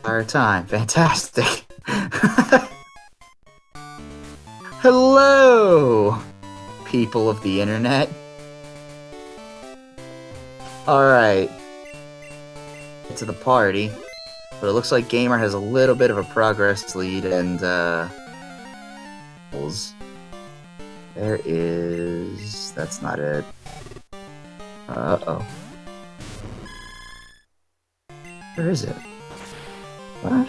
Our time. Fantastic. Hello, people of the internet. Alright. To the party. But it looks like Gamer has a little bit of a progress lead, and, there is... That's not it. Uh-oh. Where is it? What?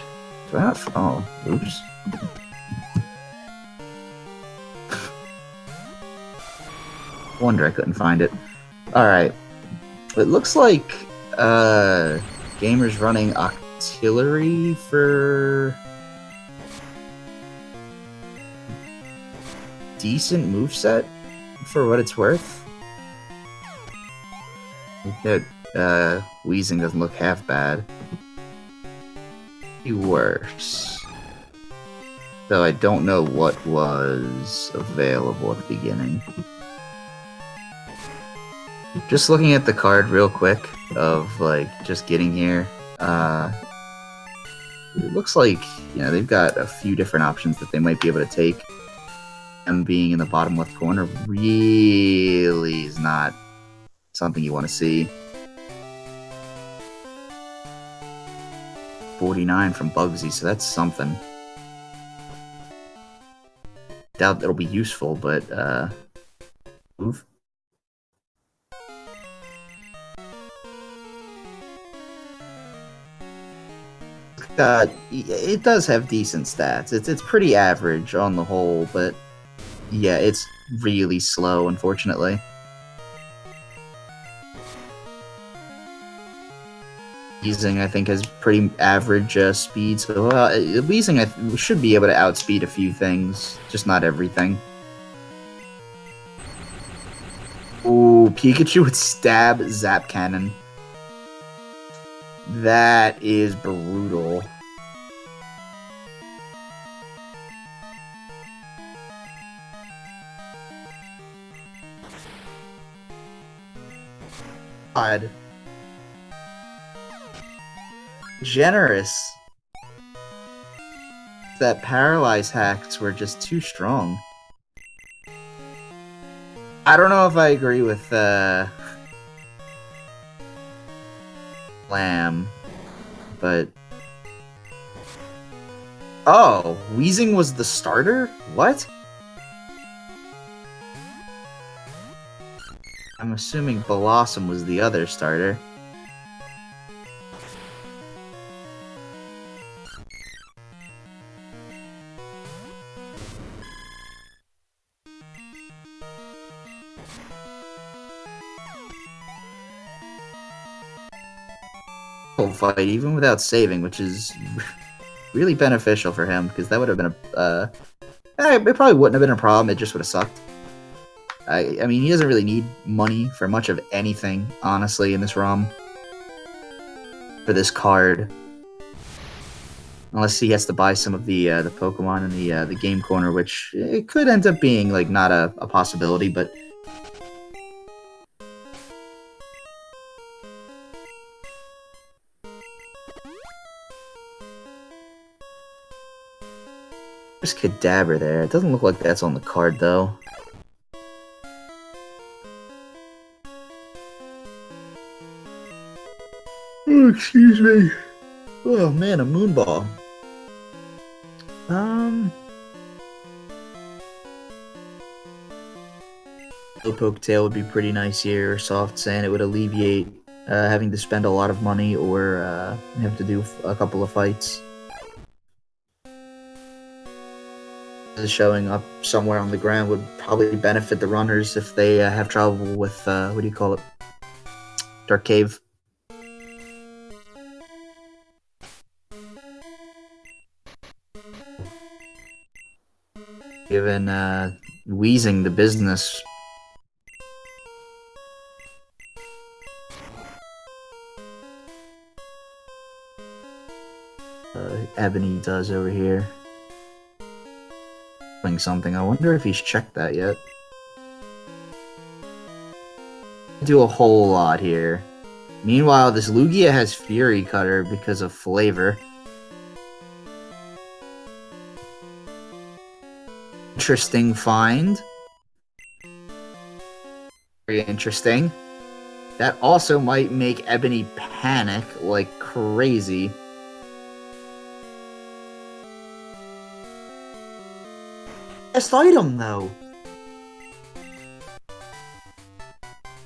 Do I not... Oh, oops. Wonder I couldn't find it. Alright. It looks like, Gamer's running Octillery for... decent moveset, for what it's worth. Wheezing doesn't look half bad. Worse. Though I don't know what was available at the beginning. Just looking at the card real quick of, like, just getting here, it looks like, you know, they've got a few different options that they might be able to take. And being in the bottom left corner really is not something you want to see. 49 from Bugsy, so that's something. Doubt it'll be useful, but, move. It does have decent stats. It's pretty average on the whole, but yeah, it's really slow, unfortunately. Wheezing, I think, has pretty average speed, so Wheezing should be able to outspeed a few things, just not everything. Ooh, Pikachu with Stab Zap Cannon. That is brutal. God. Generous. That paralyze hacks were just too strong. I don't know if I agree with Lamb, but oh, Wheezing was the starter? What? I'm assuming Blossom was the other starter. Fight even without saving, which is really beneficial for him, because that would have been a it probably wouldn't have been a problem, it just would have sucked. I mean, he doesn't really need money for much of anything, honestly, in this ROM. For this card. Unless he has to buy some of the Pokemon in the game corner, which it could end up being, like, not a possibility, but there's Kadabra there. It doesn't look like that's on the card, though. Oh, excuse me. Oh, man, a Moonball. Slowpoke Tail would be pretty nice here, or Soft Sand. It would alleviate having to spend a lot of money or have to do a couple of fights. Showing up somewhere on the ground would probably benefit the runners if they have trouble with, what do you call it? Dark Cave. Given wheezing the business. Ebony does over here. Doing something. I wonder if he's checked that yet. Do a whole lot here. Meanwhile, this Lugia has Fury Cutter because of flavor. Interesting find. Very interesting. That also might make Ebony panic like crazy. Best item, though.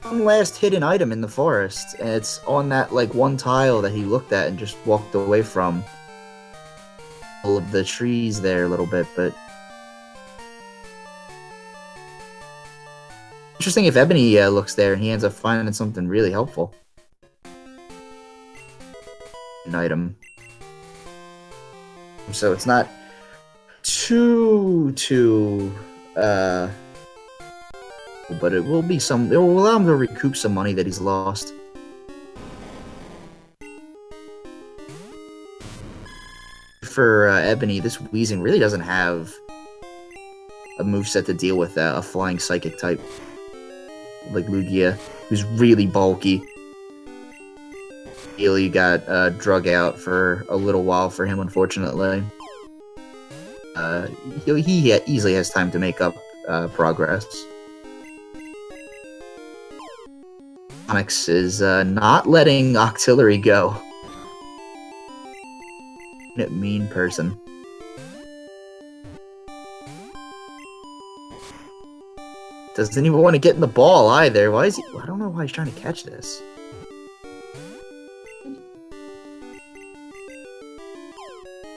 One last hidden item in the forest, and it's on that like one tile that he looked at and just walked away from. All of the trees there a little bit, but interesting if Ebony looks there and he ends up finding something really helpful. An item. So it's not too but it will be some, it will allow him to recoup some money that he's lost. For Ebony, this Wheezing really doesn't have a moveset to deal with a flying psychic type like Lugia, who's really bulky. Really got drug out for a little while for him, unfortunately. He easily has time to make up progress. Onyx is not letting Octillery go. Mean person. Doesn't even want to get in the ball either. Why is he? I don't know why he's trying to catch this.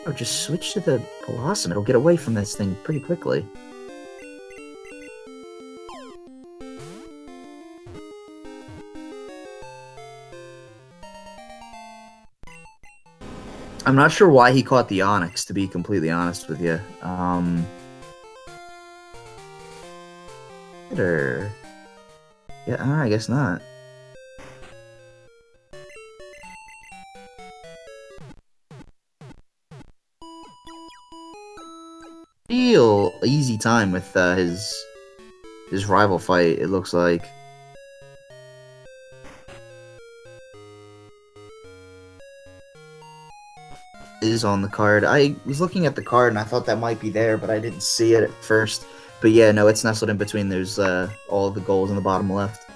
Oh, just switch to the Blossom. It'll get away from this thing pretty quickly. I'm not sure why he caught the Onyx, to be completely honest with you. Yeah, I guess not. Real easy time with his rival fight, it looks like. Is on the card. I was looking at the card and I thought that might be there, but I didn't see it at first. But yeah, no, it's nestled in between. There's all of the goals in the bottom left.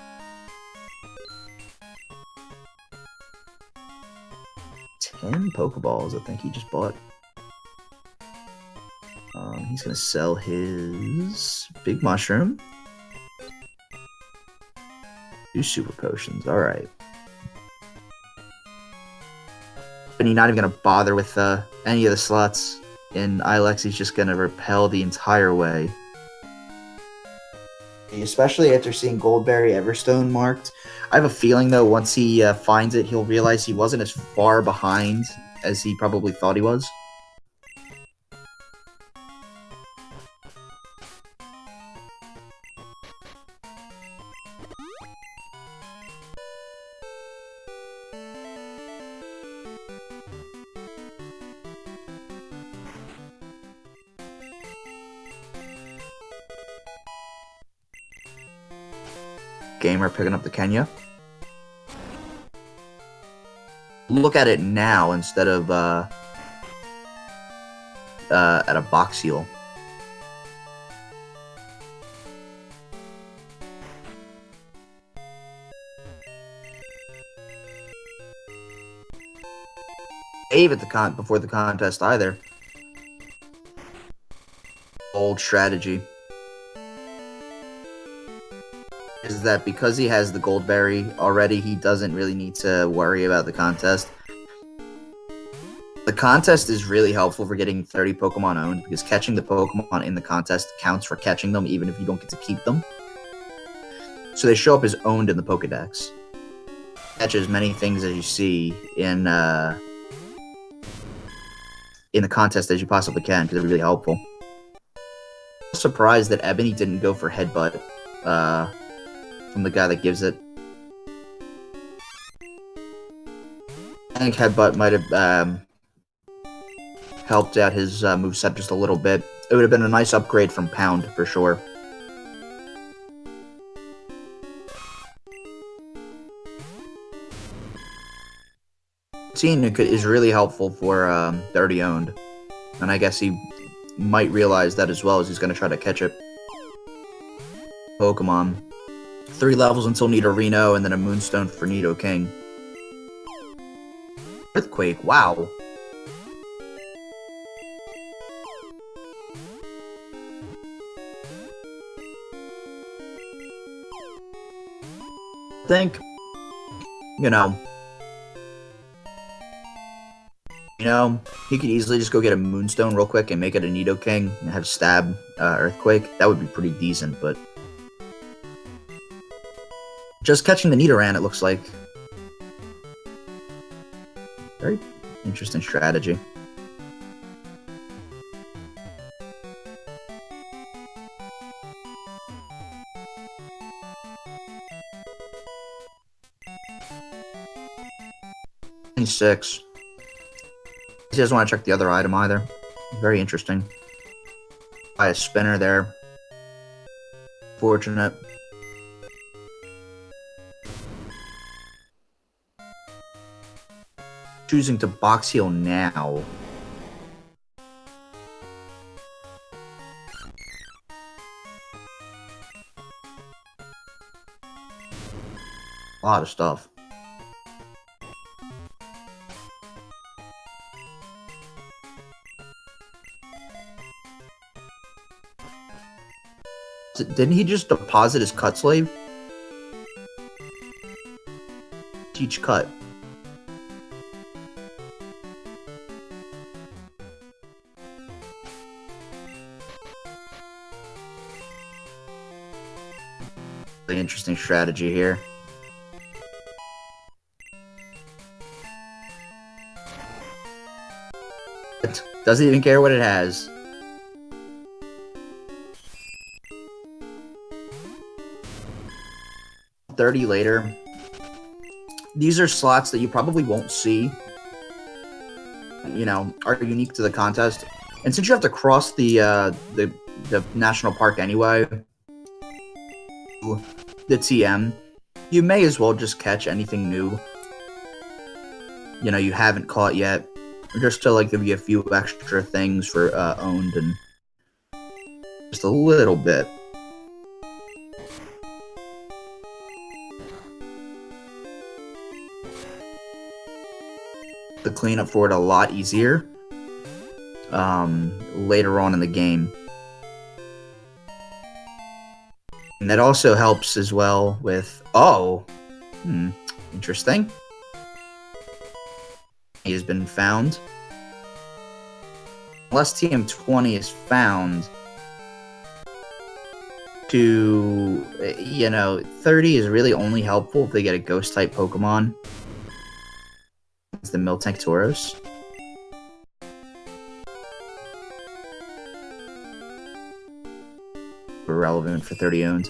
$10 Pokeballs, I think he just bought. He's gonna sell his Big Mushroom. 2 Super Potions, alright. And he's not even gonna bother with any of the slots in Ilex. He's just gonna repel the entire way. Especially after seeing Goldberry Everstone marked. I have a feeling, though, once he finds it, he'll realize he wasn't as far behind as he probably thought he was. Gamer picking up the Kenya. Look at it now instead of at a box seal. Save at the before the contest either. Old strategy. Is that because he has the Goldberry already, he doesn't really need to worry about the contest. The contest is really helpful for getting 30 Pokemon owned, because catching the Pokemon in the contest counts for catching them, even if you don't get to keep them. So they show up as owned in the Pokedex. Catch as many things as you see in the contest as you possibly can, because they're really helpful. I'm surprised that Ebony didn't go for Headbutt from the guy that gives it. I think Headbutt might have helped out his moveset just a little bit. It would have been a nice upgrade from Pound, for sure. Cinco is really helpful for 30 owned, and I guess he might realize that as well as he's going to try to catch it. Pokemon. 3 levels until Nidorino, and then a Moonstone for Nidoking. Earthquake, wow. I think, he could easily just go get a Moonstone real quick and make it a Nidoking and have stab Earthquake. That would be pretty decent, but just catching the Nidoran, it looks like. Very interesting strategy. Six. He doesn't want to check the other item either. Very interesting. Buy a spinner there. Fortunate. Choosing to box heal now. A lot of stuff. Didn't he just deposit his cut slave? Teach cut. Really interesting strategy here. It doesn't even care what it has. $30 later. These are slots that you probably won't see, are unique to the contest. And since you have to cross the national park anyway, the TM, you may as well just catch anything new, you haven't caught yet, just to give you a few extra things for owned and just a little bit. The cleanup for it a lot easier later on in the game. And that also helps as well with... interesting. He has been found. Unless TM20 is found to... 30 is really only helpful if they get a Ghost-type Pokemon. It's the Miltank Tauros. Irrelevant for 30 owned.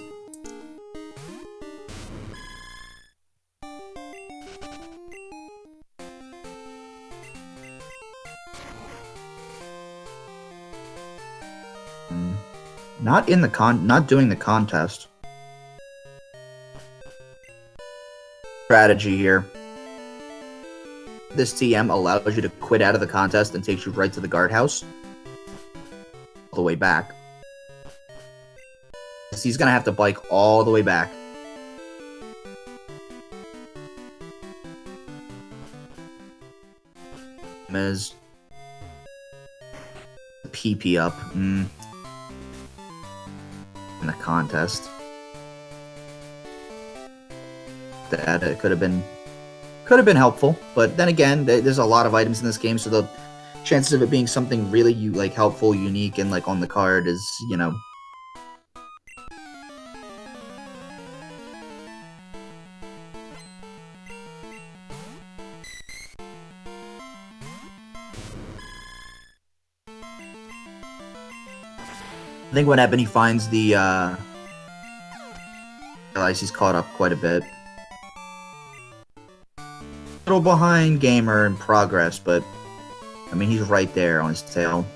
Not doing the contest. Strategy here. This TM allows you to quit out of the contest and takes you right to the guardhouse. All the way back. So he's gonna have to bike all the way back. Is PP up in the contest. that. It could have been helpful, but then again, there's a lot of items in this game, so the chances of it being something really helpful, unique, and on the card is I think when Ebony finds the realize he's caught up quite a bit. A little behind Gamer in progress, but I mean he's right there on his tail.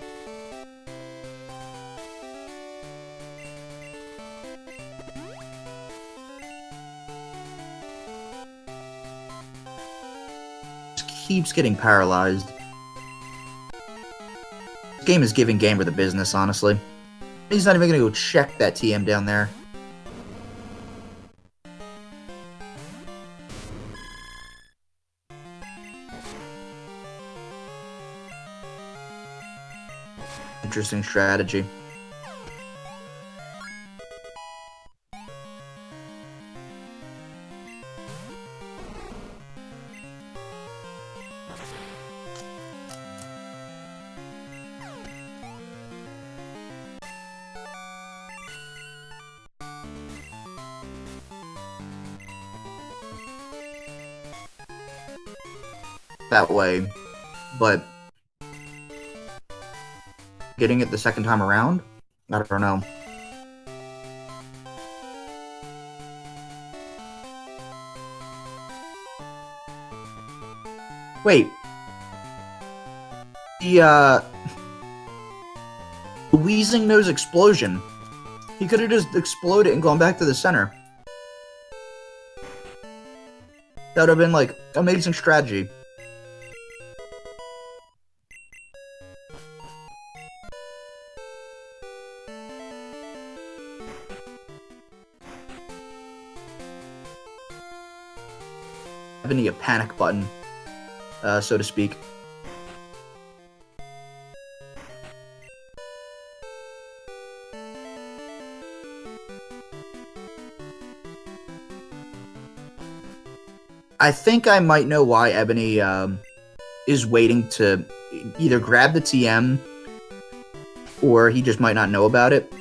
Just keeps getting paralyzed. This game is giving Gamer the business, honestly. He's not even gonna go check that TM down there. Interesting strategy. That way, but getting it the second time around, I don't know. Wait, the wheezing nose explosion. He could have just exploded and gone back to the center. That would have been amazing strategy. A panic button, so to speak. I think I might know why Ebony is waiting to either grab the TM or he just might not know about it.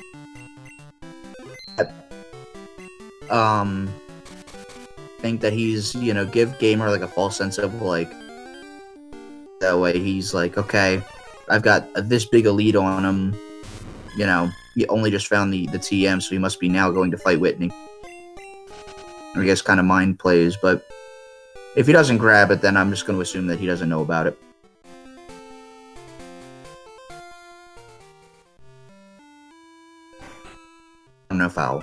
Think that he's, give Gamer a false sense of that way he's okay, I've got this big a lead on him, he only just found the TM, so he must be now going to fight Whitney. I guess kind of mind plays, but if he doesn't grab it, then I'm just going to assume that he doesn't know about it. No foul.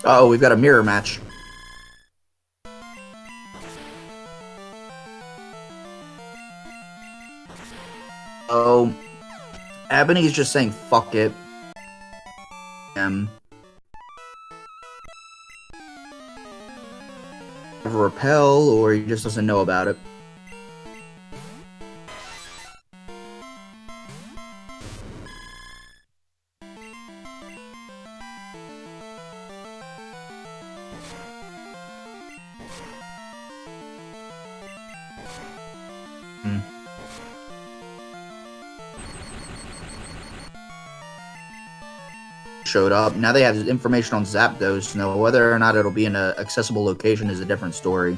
Uh-oh, we've got a mirror match. Oh, Ebony's just saying fuck it. Repel, or he just doesn't know about it. Showed up. Now they have information on Zapdos. Now, whether or not it'll be in an accessible location is a different story.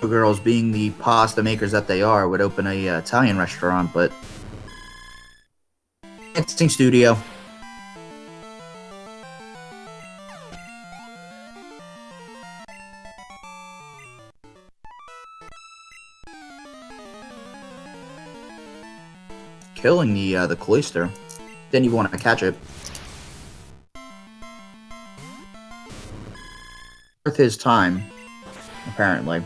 Girls, being the pasta makers that they are, would open a Italian restaurant, but interesting studio. killing the Cloister. Didn't even want to catch it. Worth his time, apparently.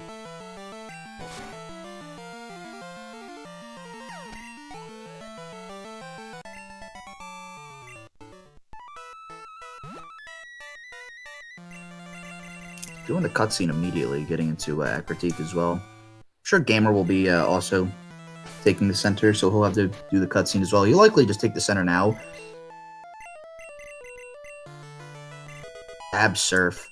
Doing the cutscene immediately, getting into critique as well. I'm sure Gamer will be also taking the center, so he'll have to do the cutscene as well. He'll likely just take the center now. Stab Surf.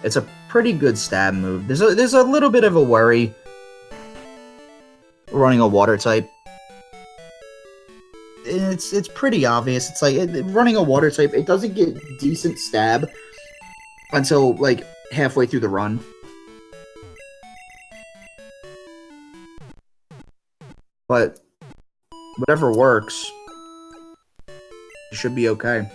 It's a pretty good stab move. There's a little bit of a worry running a water type. It's pretty obvious. It's like running a water type. It doesn't get decent stab until like halfway through the run. But whatever works, you should be okay.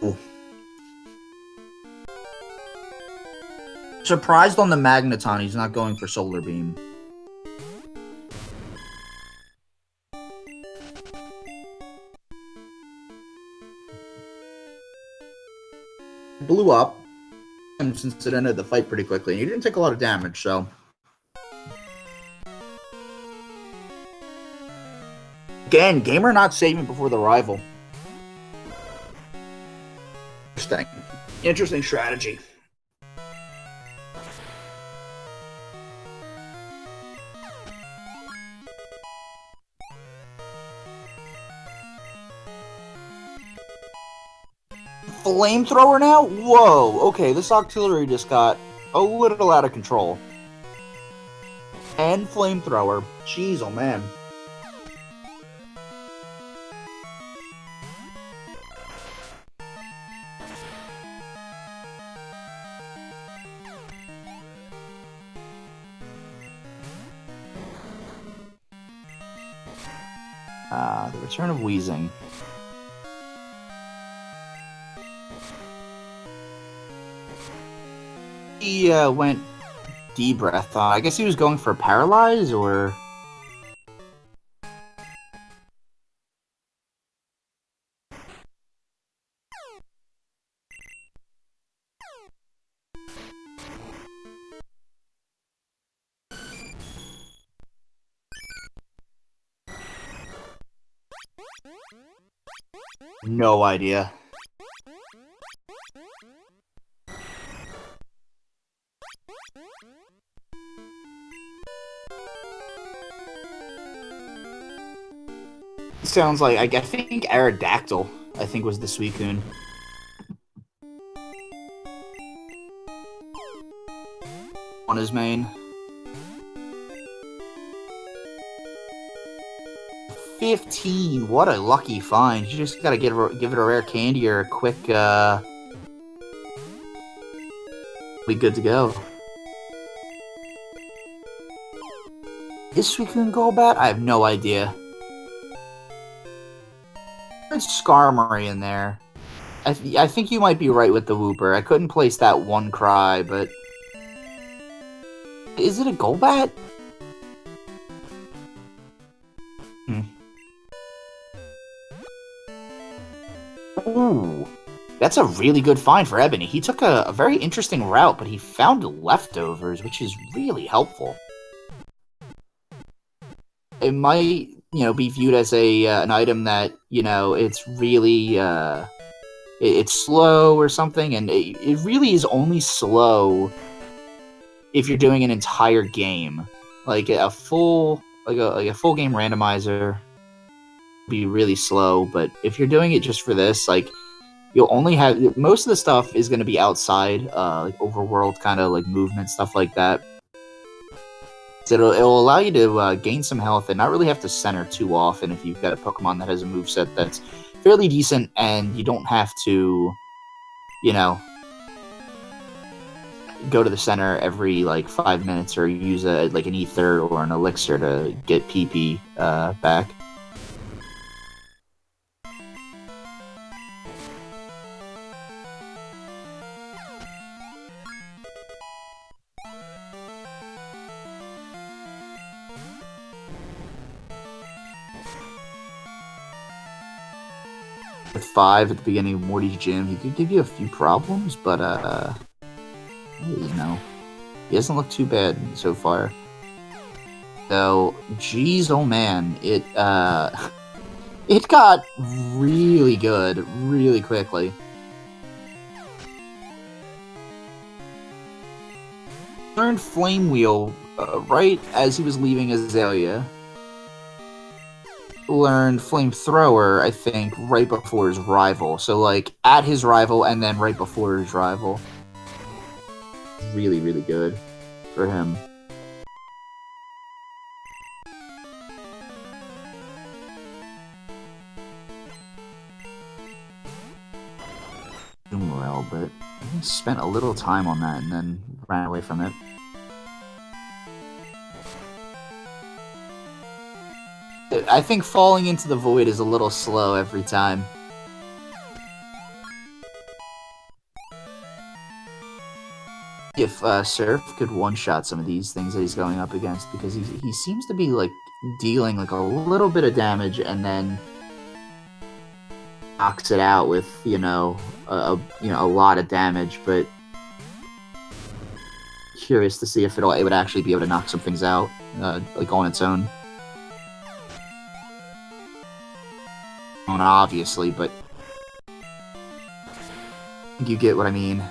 Ooh. Surprised on the Magneton, he's not going for Solar Beam. Blew up, and since it ended the fight pretty quickly, and he didn't take a lot of damage, so... Again, Gamer not saving before the rival. Interesting strategy. Flamethrower now? Whoa, okay, this Octillery just got a little out of control. And Flamethrower. Jeez, oh man. The return of Wheezing. He went D-breath. I guess he was going for Paralyze, or... No idea. Sounds like, I think Aerodactyl, I think, was the Suicune. On his main. 15, what a lucky find. You just gotta give it a rare candy or a quick, be good to go. Is Suicune Golbat? I have no idea. There's Skarmory in there. I think you might be right with the Wooper. I couldn't place that one cry, but... Is it a Golbat? Ooh. That's a really good find for Ebony. He took a very interesting route, but he found leftovers, which is really helpful. It might, be viewed as an item that, it's really, it's slow or something, and it really is only slow if you're doing an entire game. Like a full game randomizer would be really slow, but if you're doing it just for this, like, you'll only have, most of the stuff is going to be outside, like overworld kind of like movement, stuff like that. So it'll allow you to gain some health and not really have to center too often if you've got a Pokemon that has a moveset that's fairly decent and you don't have to, go to the center every, 5 minutes or use an Ether or an Elixir to get PP back. with 5 at the beginning of Morty's gym, he could give you a few problems, but you know, he doesn't look too bad so far. So, geez, oh man, it it got really good really quickly. Learned Flame Wheel right as he was leaving Azalea. Learned Flamethrower, I think, right before his rival. So, like, at his rival and then right before his rival. Really, really good for him. Well, but he spent a little time on that and then ran away from it. I think falling into the void is a little slow every time. If Surf could one-shot some of these things that he's going up against, because he seems to be like dealing like a little bit of damage and then knocks it out with a lot of damage, but curious to see if it would actually be able to knock some things out like on its own. Obviously, but you get what I mean.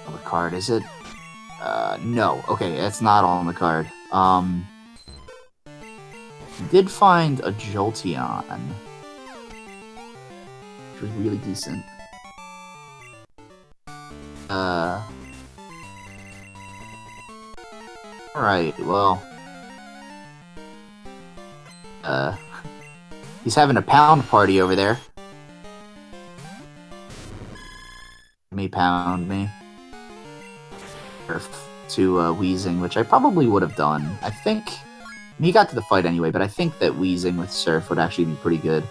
Oh, the card, is it? No. Okay, it's not all on the card. Did find a Jolteon, which was really decent. Alright, well. He's having a pound party over there. Pound me. To Wheezing, which I probably would have done. I think he got to the fight anyway, but I think that Wheezing with Surf would actually be pretty good.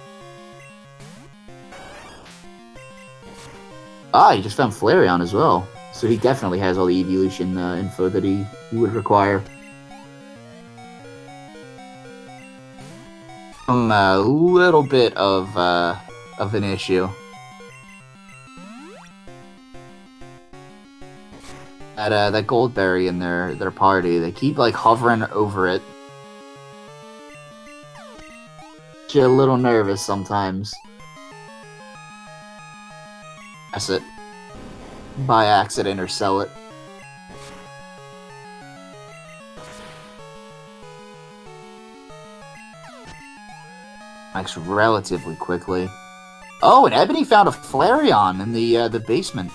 Ah, he just found Flareon as well, so he definitely has all the evolution info that he would require. A little bit of an issue. That Goldberry in their party, they keep like hovering over it. Get a little nervous sometimes. Press it by accident or sell it. Acts relatively quickly. Oh, and Ebony found a Flareon in the basement.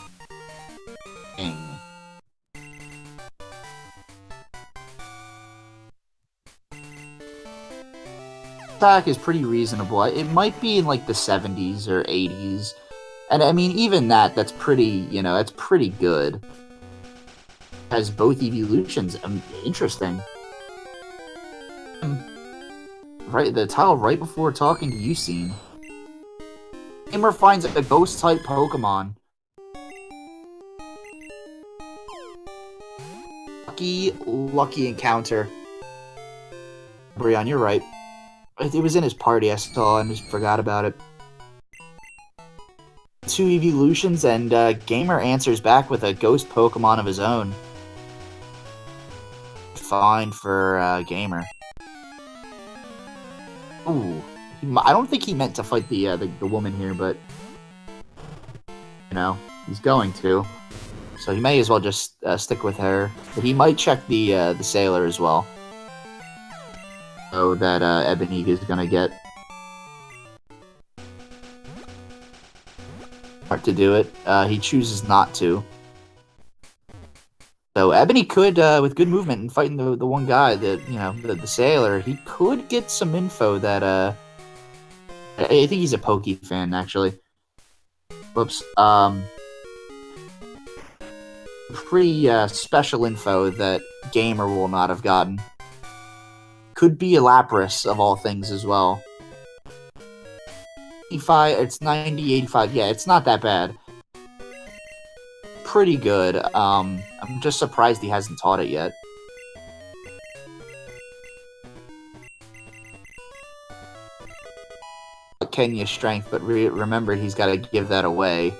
Dang. Attack is pretty reasonable. It might be in like the 70s or 80s. And I mean, even that's pretty, that's pretty good. Has both evolutions. Interesting. Right, the tile right before talking to Usein. Gamer finds a ghost-type Pokemon. Lucky encounter. Brian, you're right. It was in his party, I saw, and just forgot about it. 2 evolutions, and Gamer answers back with a ghost Pokemon of his own. Fine for Gamer. Ooh, I don't think he meant to fight the woman here, but he's going to, so he may as well just stick with her. But he might check the sailor as well, so that Ebony is gonna get hard to do it. He chooses not to. So Ebony could, with good movement and fighting the one guy, the sailor, he could get some info that, I think he's a Poke fan, actually. Whoops. Pretty, special info that Gamer will not have gotten. Could be a Lapras, of all things, as well. 85, it's 90, 85, yeah, it's not that bad. Pretty good. I'm just surprised he hasn't taught it yet. Kenya strength, but remember he's got to give that away.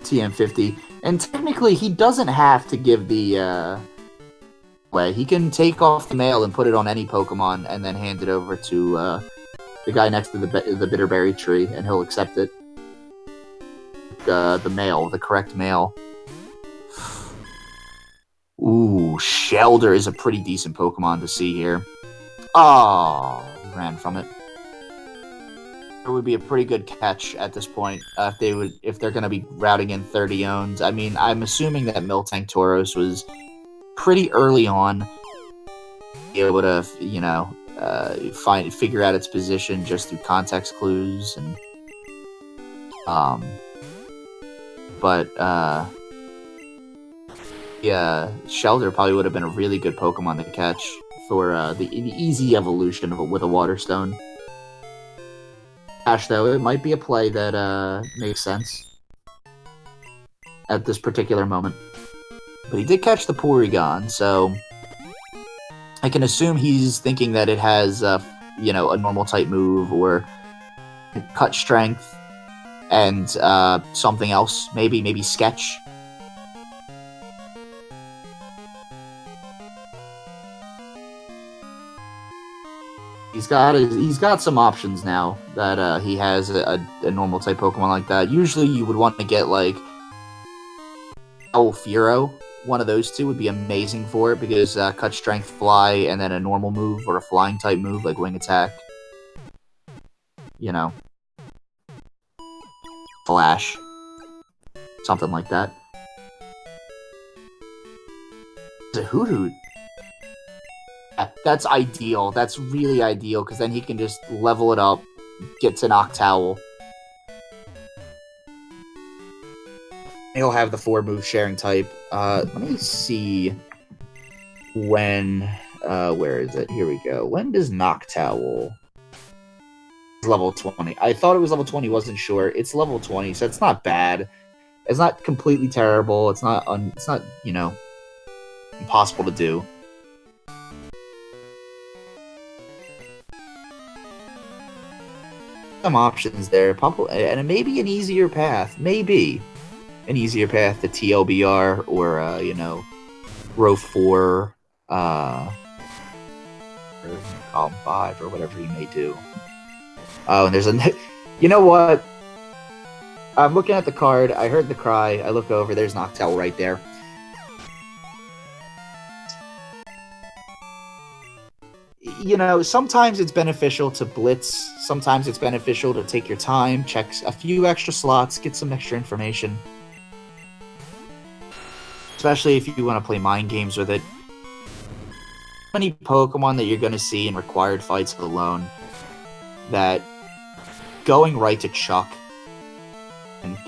TM50. And technically, he doesn't have to give the way. He can take off the mail and put it on any Pokemon and then hand it over to the guy next to the Bitterberry tree, and he'll accept it. The mail, the correct mail. Ooh, Shelder is a pretty decent Pokemon to see here. Oh, he ran from it. It would be a pretty good catch at this point if they're going to be routing in 30 owns. I mean, I'm assuming that Miltank Tauros was pretty early on able to, you know, figure out its position just through context clues and yeah, Shelter probably would have been a really good Pokemon to catch for the easy evolution with a Water Stone. Ash, though, it might be a play that makes sense at this particular moment. But he did catch the Porygon, so I can assume he's thinking that it has, you know, a normal type move or cut strength and something else, maybe Sketch. He's got some options now that he has a normal type Pokemon like that. Usually you would want to get like Alfiro. One of those two would be amazing for it because cut strength, fly, and then a normal move or a flying type move like wing attack. You know, Flash, something like that. It's a Hoot. That's ideal. That's really ideal, because then he can just level it up, get to Noctowl. He'll have the 4-move sharing type. Let me see when... where is it? Here we go. When does Noctowl... It's level 20. I thought it was level 20, wasn't sure. It's level 20, so it's not bad. It's not completely terrible. It's not, you know, impossible to do. Some options there, and maybe an easier path. Maybe an easier path to TLBR or you know, row 4, or column 5, or whatever you may do. Oh, and there's a, you know what? I'm looking at the card. I heard the cry. I look over. There's Noctowl right there. You know, sometimes it's beneficial to blitz. Sometimes it's beneficial to take your time, check a few extra slots, get some extra information. Especially if you want to play mind games with it. Many Pokemon that you're going to see in required fights alone that going right to Chuck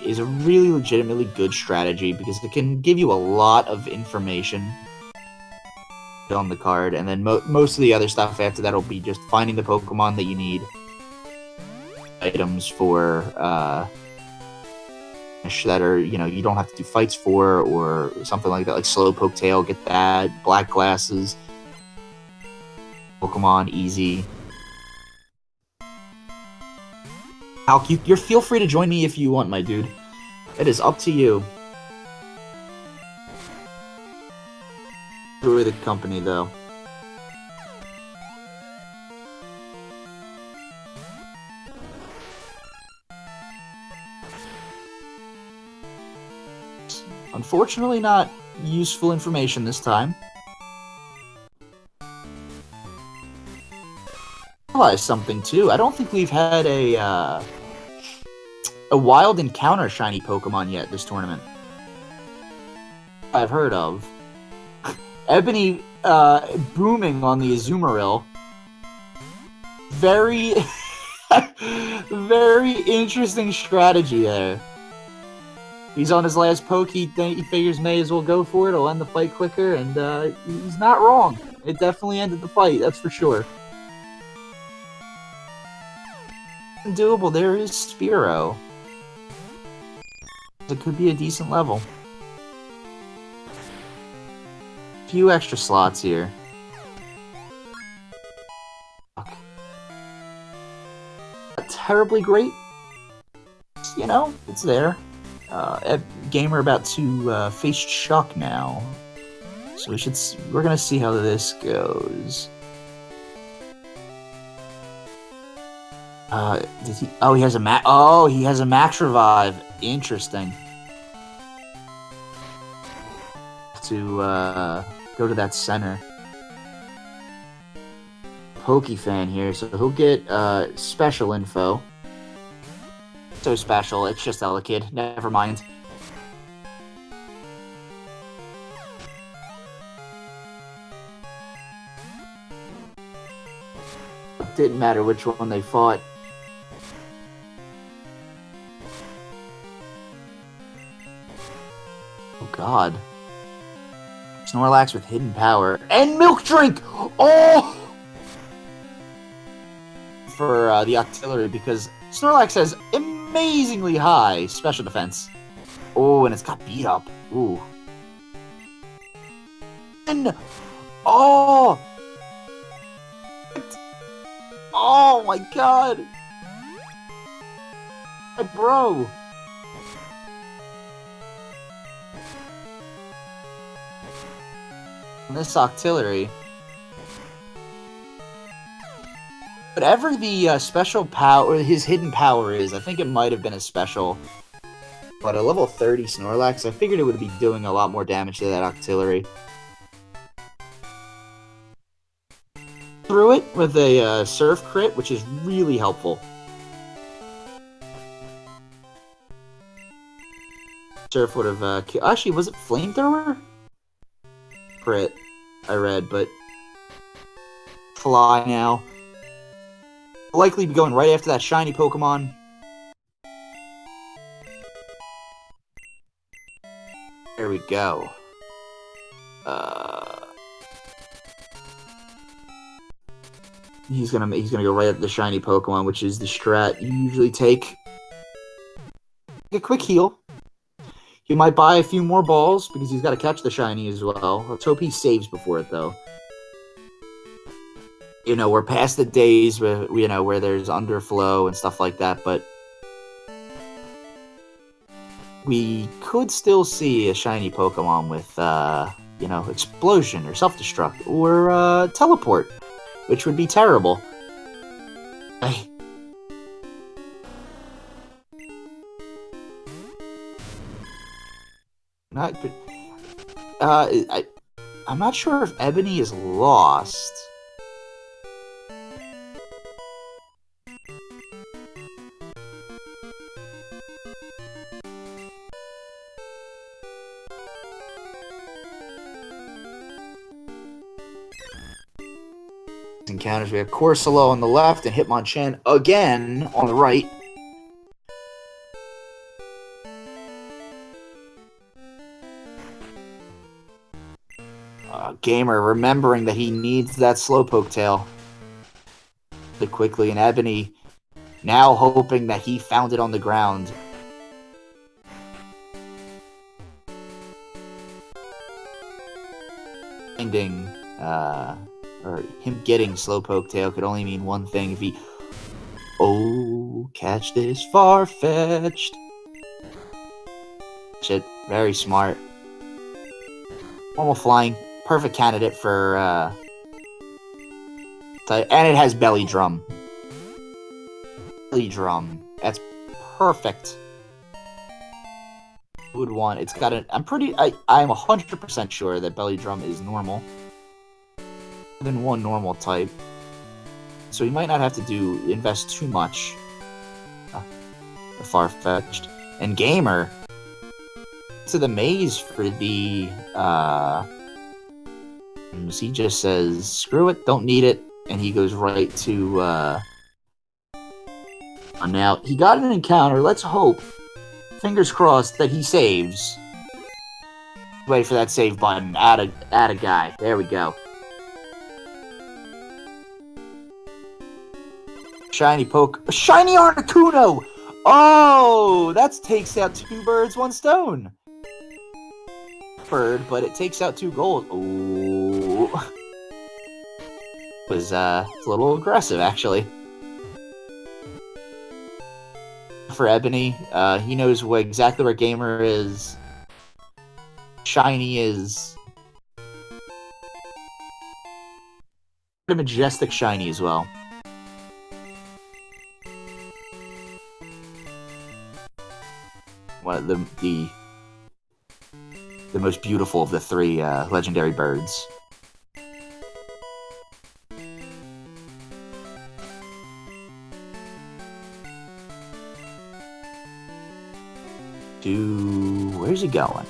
is a really legitimately good strategy because it can give you a lot of information on the card, and then most of the other stuff after that will be just finding the Pokemon that you need, items for that are, you know, you don't have to do fights for, or something like that, like Slowpoke Tail, get that, Black Glasses, Pokemon, easy. Alk, you're feel free to join me if you want, my dude. It is up to you. Enjoy the company, though. Unfortunately, not useful information this time. I realized something too. I don't think we've had a wild encounter shiny Pokemon yet this tournament. I've heard of. Ebony booming on the Azumarill. Very, very interesting strategy there. He's on his last poke. He figures may as well go for it. It'll end the fight quicker, and he's not wrong. It definitely ended the fight, that's for sure. Doable. There is Spearow. It could be a decent level. Few extra slots here. terribly great. You know, it's there. Gamer about to face Chuck now. So we're gonna see how this goes. Did he? Oh, he has a max revive. Interesting. To go to that center. Pokefan here, so he'll get special info. So special, it's just Elekid. Never mind. Didn't matter which one they fought. Oh god. Snorlax with hidden power. And Milk Drink! Oh! For the Octillery, because Snorlax has amazingly high special defense. Oh, and it's got beat up. Ooh. And... Oh! Oh my god! Hey, bro! This Octillery. Whatever the special power, his hidden power is, I think it might have been a special. But a level 30 Snorlax, I figured it would be doing a lot more damage to that Octillery. Through it with a Surf crit, which is really helpful. Surf would have actually, was it Flamethrower? Crit, I read, but Fly now. Likely be going right after that shiny Pokemon. There we go. He's gonna go right at the shiny Pokemon, which is the strat you usually take. A quick heal. He might buy a few more balls because he's got to catch the shiny as well. Let's hope he saves before it though. You know, we're past the days where where there's underflow and stuff like that, but we could still see a shiny Pokemon with explosion or self-destruct or teleport, which would be terrible. I'm not sure if Ebony is lost. Encounters, we have Corsola on the left and Hitmonchan again on the right. Gamer remembering that he needs that Slowpoke tail really quickly, and Ebony now hoping that he found it on the ground. Finding, or him getting Slowpoke tail could only mean one thing if he... Oh, catch this Farfetch'd. Shit, very smart. Normal flying. Perfect candidate for, and it has Belly Drum. Belly Drum. That's perfect. Would want, it's got an, I'm 100% sure that Belly Drum is normal. Than one normal type. So you might not have to invest too much. The Farfetch'd. And Gamer to the maze for the, he just says, screw it, don't need it, and he goes right to, now, he got an encounter, let's hope, fingers crossed, that he saves. Wait for that save button, add a guy, there we go. Shiny Articuno! Oh, that takes out 2 birds, 1 stone. Bird, but it takes out 2 gold. Ooh. It's a little aggressive, actually. for Ebony. He knows exactly where Gamer is. Shiny is... a majestic shiny as well. One of the most beautiful of the three legendary birds. Where's he going?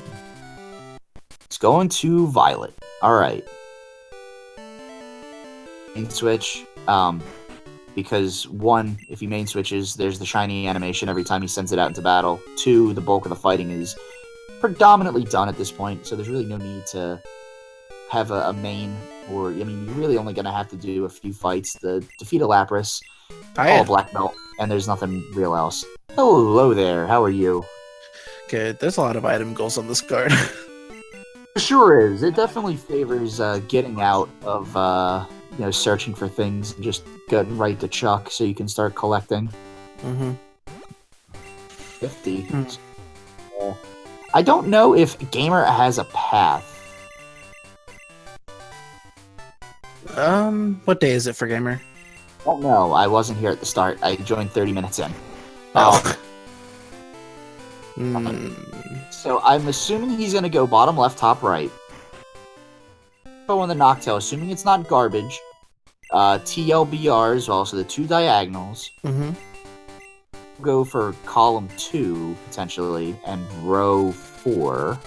It's going to Violet. Alright. Main switch. Because 1, if he main switches, there's the shiny animation every time he sends it out into battle. 2, the bulk of the fighting is predominantly done at this point, so there's really no need to have a main, or, I mean, you're really only going to have to do a few fights to defeat a Lapras, call a black belt, and there's nothing real else. Hello there, how are you? Good, there's a lot of item goals on this card. Sure is. It definitely favors getting out of, searching for things and just getting right to Chuck so you can start collecting. 50. I don't know if Gamer has a path. What day is it for Gamer? I don't know. I wasn't here at the start. I joined 30 minutes in. Oh. So I'm assuming he's going to go bottom left, top right. Go on the Noctowl, assuming it's not garbage. TLBR as well, so the 2 diagonals. Go for column 2, potentially, and row 4.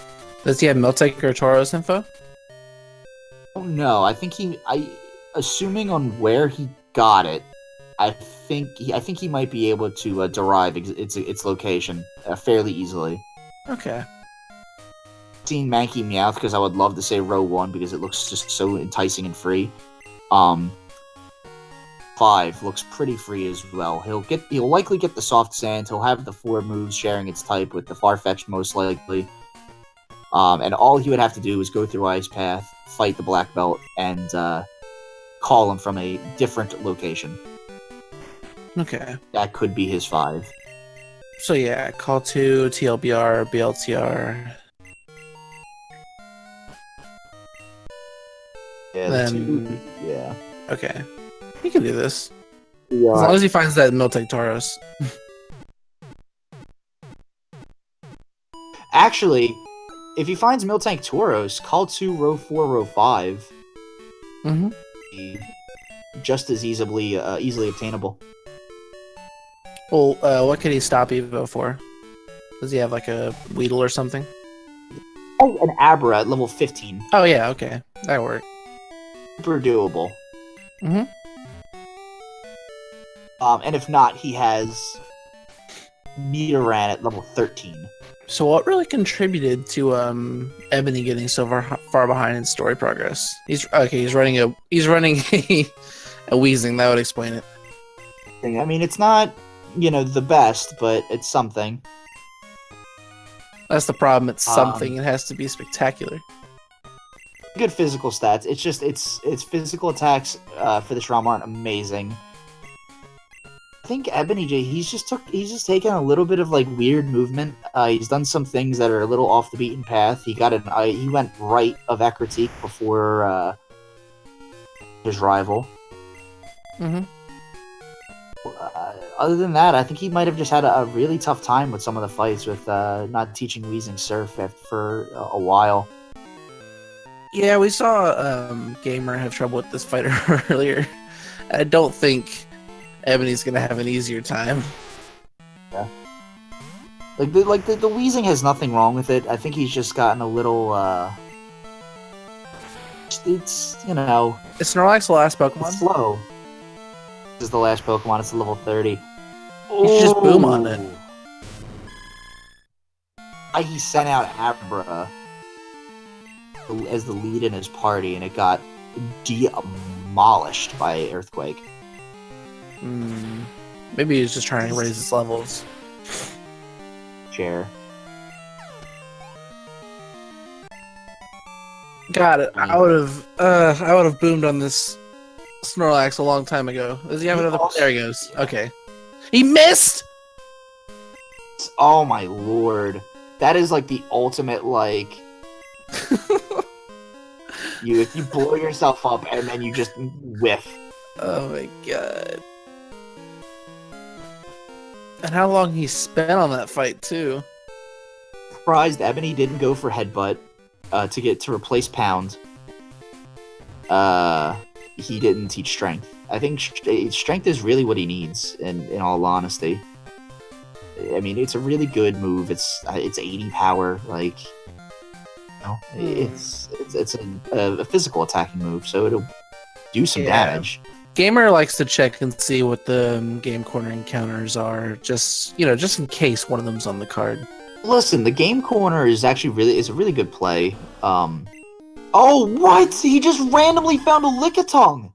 Does he have Miltank or Tauros info? Oh no, I think assuming on where he got it, I think he might be able to derive its location fairly easily. Okay. Seen Mankey Meowth because I would love to say row 1 because it looks just so enticing and free. 5 looks pretty free as well. He'll likely get the soft sand. He'll have the 4 moves sharing its type with the Farfetch'd most likely. And all he would have to do is go through Ice Path, fight the Black Belt, and call him from a different location. Okay. That could be his 5. So yeah, call 2, TLBR, BLTR. Yeah, then... yeah. Okay. He can do this. Yeah. As long as he finds that Miltank Tauros. Actually, if he finds Miltank Tauros, call 2, row 4, row 5. Just as easily obtainable. Well, what could he stop Evo for? Does he have like a Weedle or something? Oh, an Abra at level 15. Oh yeah, okay. That worked. Super doable. And if not, he has Nidoran at level 13. So what really contributed to Ebony getting so far behind in story progress? He's running a Weezing. That would explain it. I mean, it's not, the best, but it's something. That's the problem. It's something. It has to be spectacular. Good physical stats. It's just its physical attacks for this ROM aren't amazing. I think Ebony J, he's just taken a little bit of like weird movement. He's done some things that are a little off the beaten path. He went right of Ekritik before his rival. Other than that, I think he might have just had a really tough time with some of the fights with not teaching Weezing Surf for a while. Yeah, we saw Gamer have trouble with this fighter earlier. I don't think Ebony's gonna have an easier time. Yeah. The Weezing has nothing wrong with it. I think he's just gotten a little it's Is Snorlax the last Pokemon? It's slow. This is the last Pokemon, it's level 30. You should just boom on it. He sent out Abra as the lead in his party, and it got demolished by Earthquake. Maybe he's just trying to raise its levels. Chair. Got it. I would have boomed on this Snorlax a long time ago. Does he have another? There he goes. Okay. He missed. Oh my lord. That is like the ultimate, like... if you blow yourself up and then you just whiff. Oh my god. And how long he spent on that fight, too. Surprised Ebony didn't go for headbutt to replace pound. He didn't teach strength. I think strength is really what he needs, in all honesty. I mean, it's a really good move. It's 80 power, like, you know, it's a physical attacking move, so it'll do some damage. Gamer likes to check and see what the game corner encounters are, just in case one of them's on the card. Listen, the game corner is actually a really good play. Oh, what? He just randomly found a Lickitung!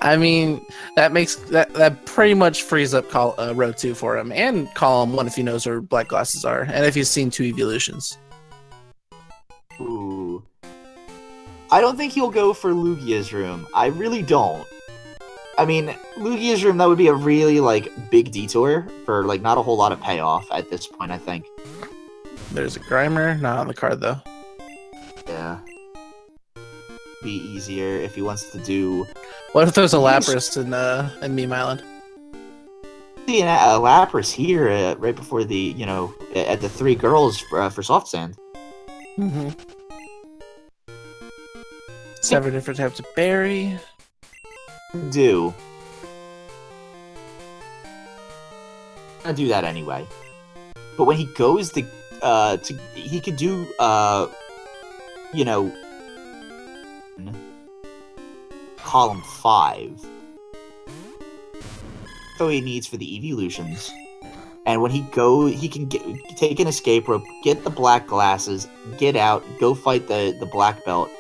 I mean, that pretty much frees up row 2 for him, and column 1 if he knows where black glasses are, and if he's seen 2 evolutions. Ooh. I don't think he'll go for Lugia's room. I really don't. I mean, Lugia's room, that would be a really, like, big detour for, like, not a whole lot of payoff at this point, I think. There's a Grimer, not on the card, though. Yeah. Be easier if he wants to do... What if there's a Lapras in Meme Island? See, a Lapras here, right before the, at the 3 girls for Soft Sand. Mm-hmm. 7 different types of berry. I'm gonna do that anyway. But when he goes he could do, column 5. So he needs for the evolutions. And when he can take an escape rope, get the black glasses, get out, go fight the black belt,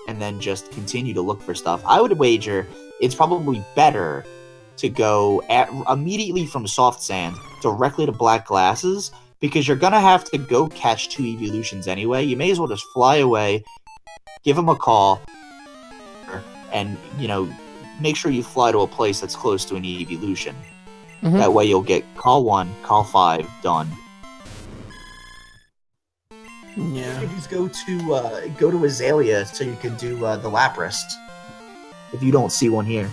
and then just continue to look for stuff. I would wager it's probably better to go immediately from Soft Sand directly to black glasses, because you're gonna have to go catch 2 evolutions anyway. You may as well just fly away, give him a call, and make sure you fly to a place that's close to an evolution. Mm-hmm. That way you'll get call 1, call 5 done. Yeah. Just go to Azalea so you can do the Lapras. If you don't see one here.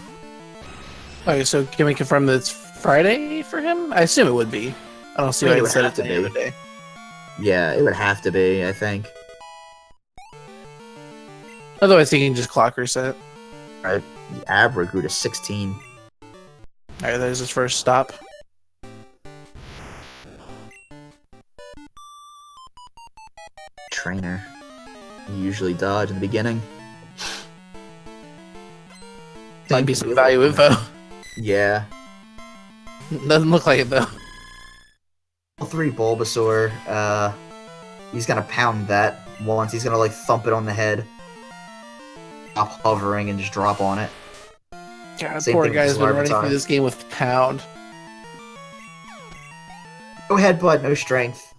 Okay, so can we confirm that it's Friday for him? I assume it would be. I don't see why he said it the other day. Yeah, it would have to be, I think. Otherwise, he can just clock reset. Alright, the Abra grew to 16. Alright, there's his first stop. Trainer. You usually dodge in the beginning. Might be some value info. Yeah. Doesn't look like it, though. 3 Bulbasaur. He's gonna pound that once. He's gonna, thump it on the head. Stop hovering and just drop on it. God, poor guy's been running through this game with pound. No headbutt, no strength.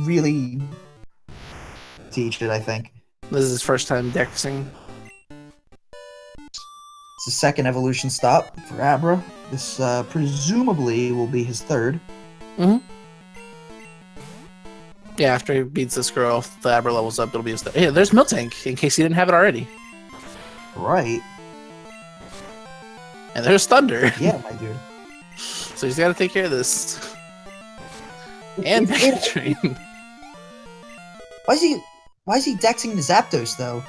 Really teach it, I think. This is his first time dexing. It's the second evolution stop for Abra. This presumably will be his 3rd. Mm-hmm. Yeah, after he beats this girl, if the Abra levels up, it'll be his 3rd. Hey, there's Miltank, in case he didn't have it already. Right. And there's Thunder. Yeah, my dude. So he's got to take care of this. And Train. Why is he dexing the Zapdos though?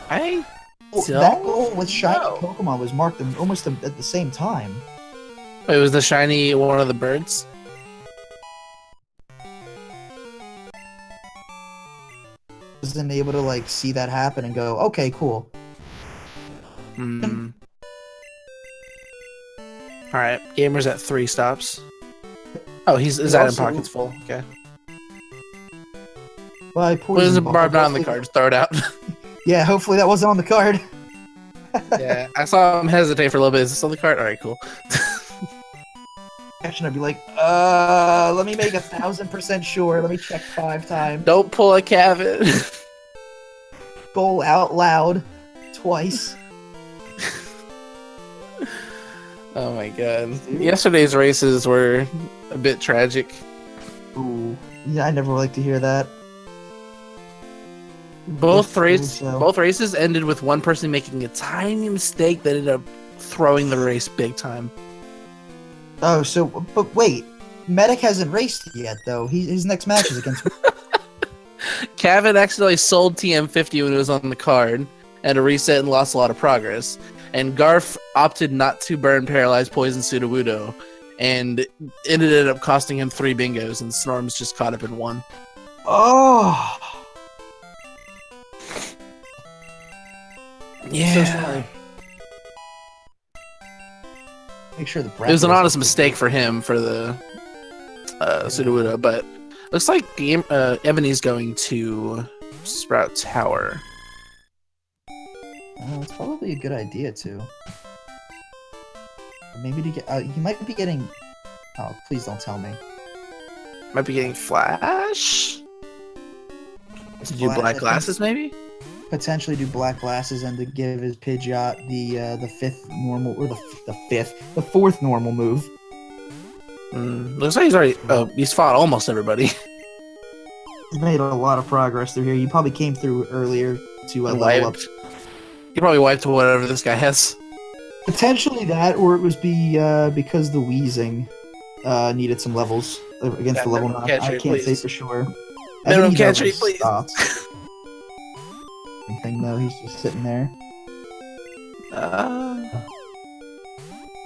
That goal with shiny Pokemon was marked almost at the same time. Wait, was the shiny one of the birds? Wasn't able to see that happen and go, okay, cool. Hmm. All right, Gamer's at 3 stops. Oh, his item pocket's full. Okay. Well, Poison Barb not on the card. Just throw it out. Yeah, hopefully that wasn't on the card. Yeah, I saw him hesitate for a little bit. Is this on the card? All right, cool. I'd be like, let me make 1,000% sure. Let me check 5 times. Don't pull a Cavit. Goal out loud twice. Oh my god. Yesterday's races were a bit tragic. Ooh. Yeah, I never like to hear that. Both So. races ended with one person making a tiny mistake that ended up throwing the race big time. Oh, so but wait, Medic hasn't raced yet though. His next match is against. Kevin accidentally sold TM50 when it was on the card, and a reset and lost a lot of progress. And Garf opted not to burn Paralyzed Poison Sudowoodo, and it ended up costing him 3 bingos, and Snorms just caught up in 1. Oh. Yeah. So sorry. Make sure the It was an honest mistake for him for the Sudowoodo, but looks like Ebony's going to Sprout Tower. Oh, it's probably a good idea too. Maybe to get. He might be getting. Oh, please don't tell me. Might be getting Flash. To do Black Glasses, maybe. Potentially do Black Glasses and to give his Pidgeot the 5th normal or the 4th normal move. Looks like he's already. Oh, he's fought almost everybody. He's made a lot of progress through here. You probably came through earlier to level up. He probably wiped whatever this guy has. Potentially that, or it was because the Wheezing needed some levels against the level 9. I can't say for sure. Minimum catch rate, please. Anything though, he's just sitting there.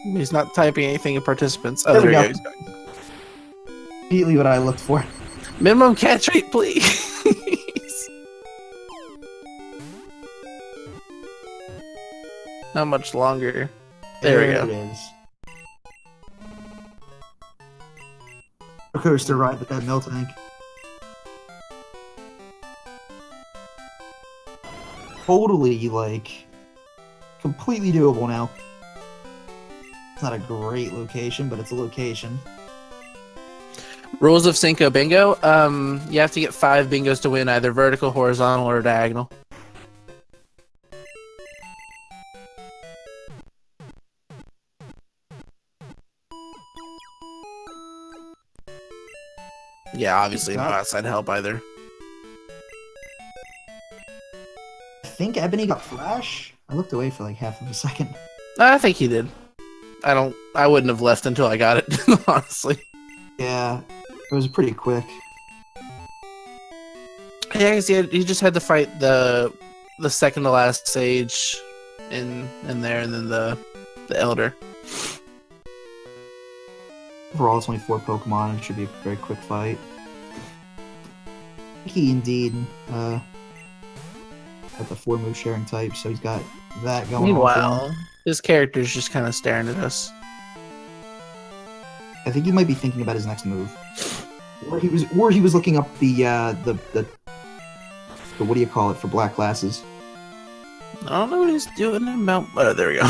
He's not typing anything in participants. Oh, There we there he go. goes. Immediately what I looked for. Minimum catch rate, please. Not much longer. There we go. It is. Roller coaster ride with that milk tank. Totally, like, completely doable now. It's not a great location, but it's a location. Rules of Cinco Bingo. You have to get 5 bingos to win, either vertical, horizontal, or diagonal. Yeah, obviously no outside help either. I think Ebony got Flash. I looked away for like half of a second. I think he did. I wouldn't have left until I got it, honestly. Yeah, it was pretty quick. Yeah, because he just had to fight the second to last sage in there, and then the Elder. Overall, it's only 4 Pokemon. It should be a very quick fight. He indeed got the 4 move sharing type, so he's got that going on. Meanwhile, his character's just kind of staring at us. I think he might be thinking about his next move, or he was looking up the what do you call it for Black Glasses? I don't know what he's doing about. Oh, there we go.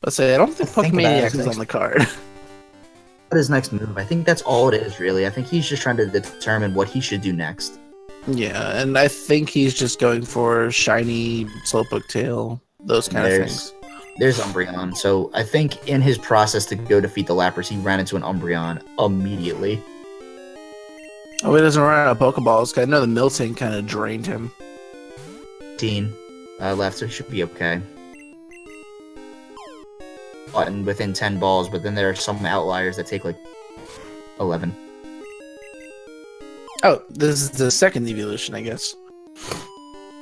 Let's say I don't think Pokemaniac is on the card. What his next move? I think that's all it is, really. I think he's just trying to determine what he should do next. Yeah, and I think he's just going for shiny Slowpoke Tail, those kind of things. There's Umbreon, so I think in his process to go defeat the Lapras, he ran into an Umbreon immediately. Oh, he doesn't run out of Pokeballs, because I know the Miltank kind of drained him. 15 left, so he should be okay. And within 10 balls, but then there are some outliers that take like 11. Oh, this is the second evolution, I guess.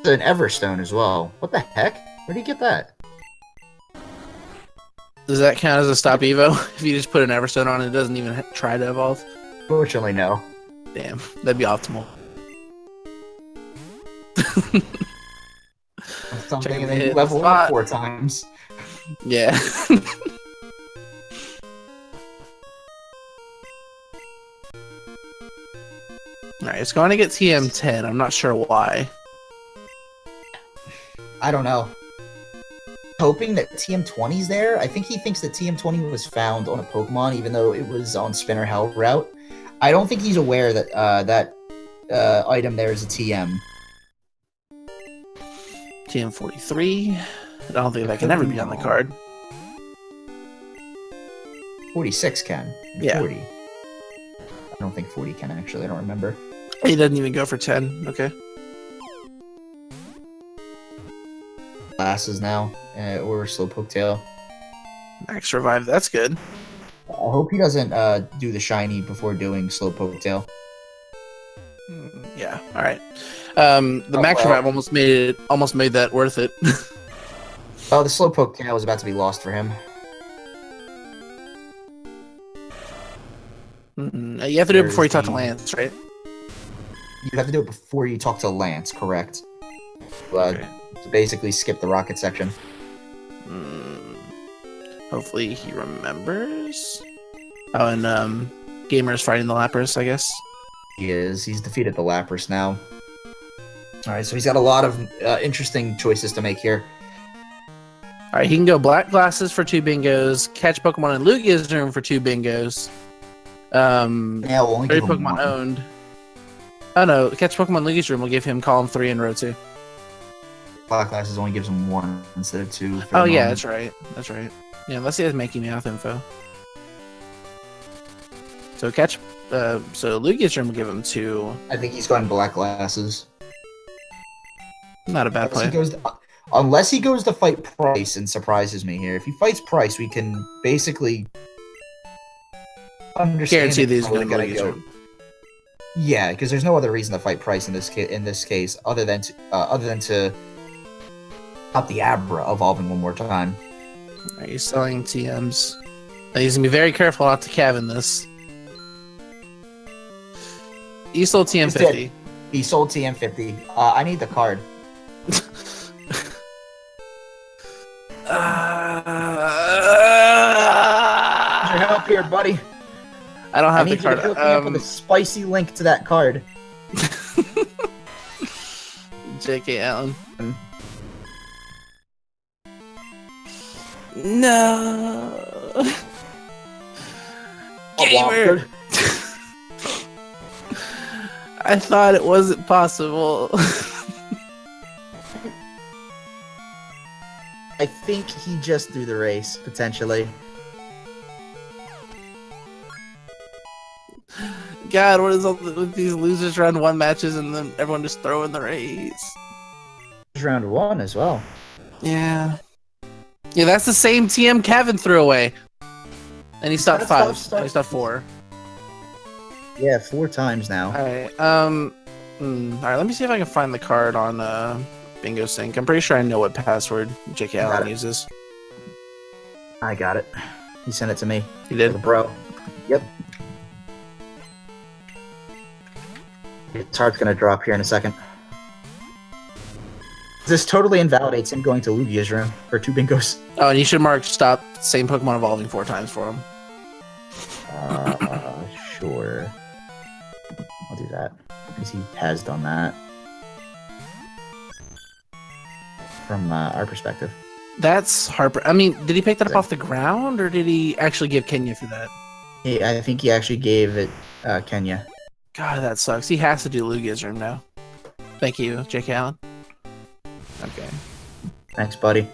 An Everstone as well. What the heck? Where'd he get that? Does that count as a stop Evo? If you just put an Everstone on, it doesn't even try to evolve? Fortunately, no. Damn, that'd be optimal. Something and then level up 4 times. Yeah. Alright, it's going to get TM10. I'm not sure why. I don't know. Hoping that TM20's there. I think he thinks that TM20 was found on a Pokemon, even though it was on Spinner Hell route. I don't think he's aware that that item there is a TM. TM43. I don't think that can ever be on the card. 46 can. Yeah. 40. I don't think 40 can, actually. I don't remember. He doesn't even go for 10. Okay. Glasses now, or Slowpoke Tail. Max Revive. That's good. I hope he doesn't do the shiny before doing Slowpoke Tail. Yeah. All right. The Max Revive almost made that worth it. Oh, the Slowpoke Tail was about to be lost for him. You have to do it before you talk to Lance, right? You have to do it before you talk to Lance, correct? Okay. To basically skip the rocket section. Hopefully he remembers. Oh, and Gamer's fighting the Lapras, I guess. He is. He's defeated the Lapras now. Alright, so he's got a lot of interesting choices to make here. Alright, he can go Black Glasses for 2 bingos, catch Pokemon in Lugia's room for 2 bingos. Yeah, we'll only give him Pokemon one. owned. Oh no, catch Pokemon in Lugia's room will give him column 3 in row 2. Black Glasses only gives him 1 instead of 2. Oh yeah, that's right. That's right. Yeah, unless he has Making Meowth info. So catch, so Lugia's room will give him 2. I think he's going Black Glasses. Not a bad play. Unless he goes to fight Price and surprises me here. If he fights Price, we can basically understand. Guarantee that he's going to go. Yeah, because there's no other reason to fight Price in this case, other than to stop the Abra evolving one more time. Are you selling TMs? He's gonna be very careful not to Kevin this. You sold TM50. He sold TM50. I need the card. Your help here, buddy. I don't have the I need card. you to hook me up with a spicy link to that card. J.K. Allen. No. Gamer. I thought it wasn't possible. I think he just threw the race, potentially. God, what is all with these losers round 1 matches and then everyone just throwing the race? Round 1 as well. Yeah. Yeah, that's the same TM Kevin threw away. And he stopped 5. He stopped 4. Yeah, 4 times now. Alright, alright, let me see if I can find the card on Bingo Sync. I'm pretty sure I know what password J.K. Allen uses. I got it. He sent it to me. He did? Bro. Yep. His heart's gonna drop here in a second. This totally invalidates him going to Lugia's room for 2 bingos. Oh, and you should mark stop same Pokemon evolving 4 times for him. Sure. I'll do that. Because he has done that. From our perspective. That's Harper. I mean, did he pick that up off the ground, or did he actually give Kenya for that? I think he actually gave it Kenya. God, that sucks. He has to do Lugia's room now. Thank you, J.K. Allen. Okay. Thanks, buddy.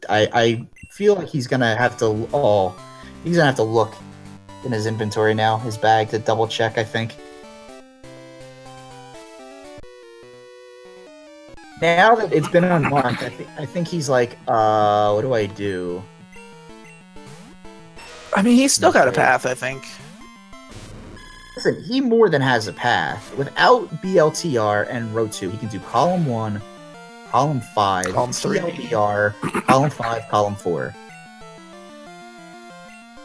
I feel like he's gonna have to. Oh, he's gonna have to look in his inventory now, his bag, to double check. I think. Now that it's been unmarked, I think he's like, what do I do? I mean, he's still got a path, I think. Listen, he more than has a path. Without BLTR and Row 2, he can do Column 1, Column 5, Column 3. TLBR, Column 5, Column 4.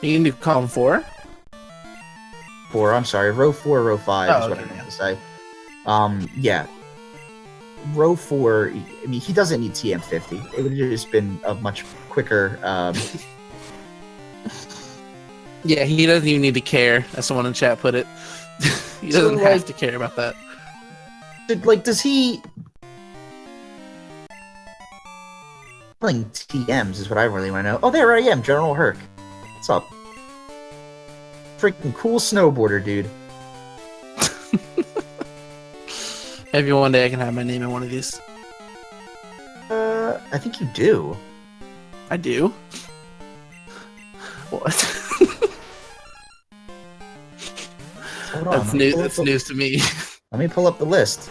You can do Column 4? 4, I'm sorry. Row 4, Row 5 is what I meant to say. Yeah. Row 4, I mean, he doesn't need TM50. It would have just been a much quicker... Yeah, he doesn't even need to care, as someone in chat put it. He doesn't have to care about that. Does he... Playing TMs is what I really want to know. Oh, there I am, General Herc. What's up? Freaking cool snowboarder, dude. Maybe one day I can have my name in one of these. I think you do. I do. What? Hold on. That's new. That's news to me. Let me pull up the list.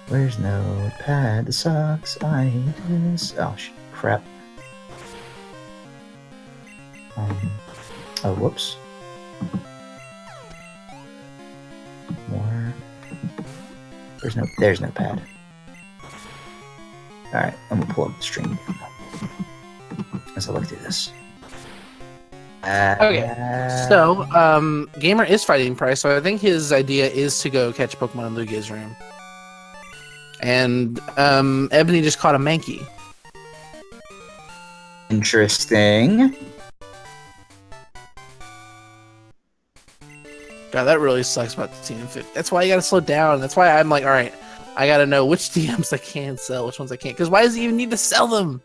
Where's notepad? The sucks. I hate this. Oh, crap. Oh, whoops. More. There's notepad. Alright, I'm gonna pull up the stream as I look through this. Okay, so Gamer is fighting Price, so I think his idea is to go catch Pokemon in Lugia's room. And Ebony just caught a Mankey. Interesting. God, that really sucks about the TM50. That's why you gotta slow down. That's why I'm like, alright, I gotta know which TMs I can sell, which ones I can't. Because why does he even need to sell them?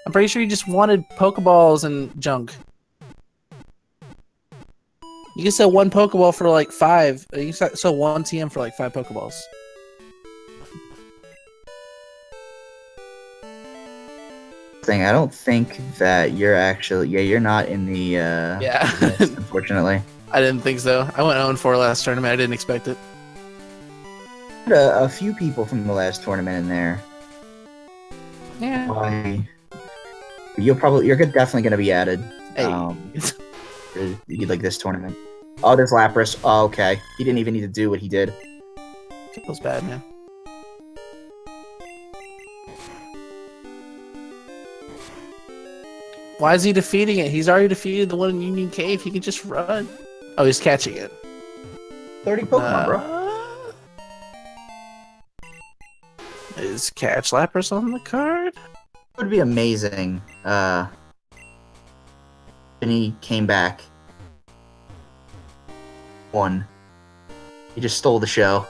I'm pretty sure he just wanted Pokeballs and junk. You can sell one Pokeball for like 5. You can sell one TM for like 5 Pokeballs. I don't think that you're actually... Yeah, you're not in the... Yeah. list, unfortunately. I didn't think so. I went 0-4 last tournament. I didn't expect it. A few people from the last tournament in there. Yeah. Why? You're definitely going to be added. Hey. Like this tournament. Oh, there's Lapras. Oh, okay. He didn't even need to do what he did. Feels bad, man. Why is he defeating it? He's already defeated the one in Union Cave. He can just run. Oh, he's catching it. 30 Pokemon, bro. Is Catch Lapras on the card? It would be amazing. And he came back. Won. He just stole the show.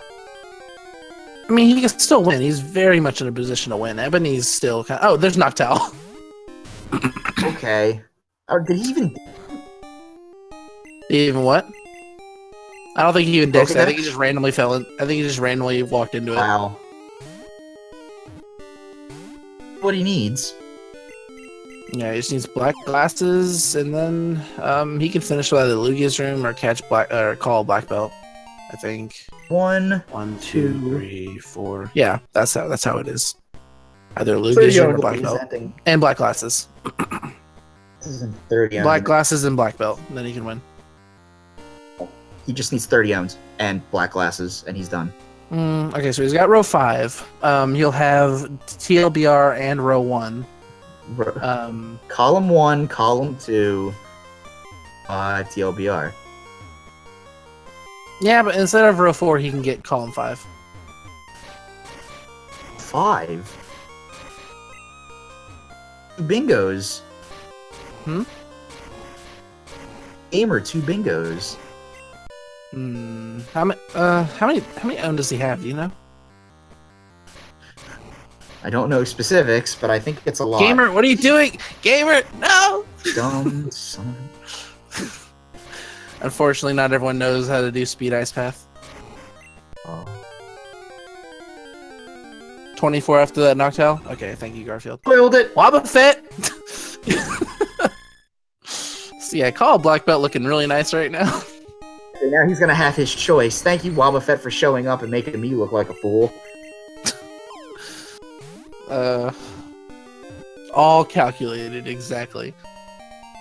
I mean, he can still win. He's very much in a position to win. Ebony's still kind of... Oh, there's Noctowl. Okay. Oh, did he even... Even what? I don't think he even dexed it. I think he Pokedex? just randomly fell in. I think he just randomly walked into it. Wow. What he needs. Yeah, he just needs black glasses, and then he can finish with either Lugia's room or catch black or call black belt. I think 1, 1, 2, 3, 4. Yeah, that's how it is. Either Lugia's room or black belt and black glasses. This isn't 30 ounds. Black glasses and black belt, and then he can win. He just needs 30 ounce and black glasses, and he's done. Okay, so he's got row 5. He'll have TLBR and row 1. Column 1, column 2, TLBR. Yeah, but instead of row 4, he can get column 5. 5? 2 bingos. Gamer, 2 bingos. How many own does he have? Do you know? I don't know specifics, but I think it's a lot. Gamer, what are you doing? Gamer, no! Dumb son. Unfortunately, not everyone knows how to do Speed Ice Path. Oh. 24 after that Noctowl? Okay, thank you, Garfield. Spoiled it! Wobbuffet! So yeah, call Black Belt looking really nice right now. And now he's gonna have his choice. Thank you, Wobbuffet, for showing up and making me look like a fool. All calculated, exactly.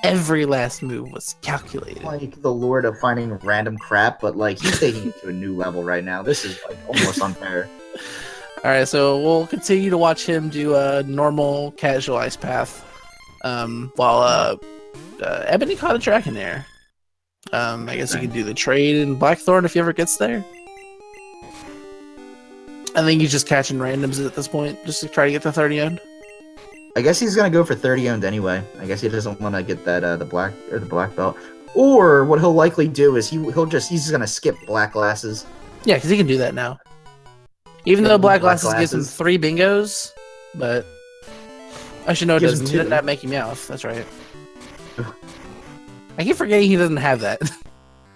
Every last move was calculated. Like the lord of finding random crap, but like he's taking it to a new level right now. This is like almost unfair. Alright, so we'll continue to watch him do a normal, casual ice path. While Ebony caught a Dragonair. I guess you can do the trade in Blackthorn if he ever gets there. I think he's just catching randoms at this point, just to try to get the 30 owned. I guess he's gonna go for 30 owned anyway. I guess he doesn't want to get that the black belt. Or what he'll likely do is he's just gonna skip black glasses. Yeah, because he can do that now. Even though black glasses gives him 3 bingos, but actually no, it doesn't. He doesn't have Makey Meowth. That's right. I keep forgetting he doesn't have that.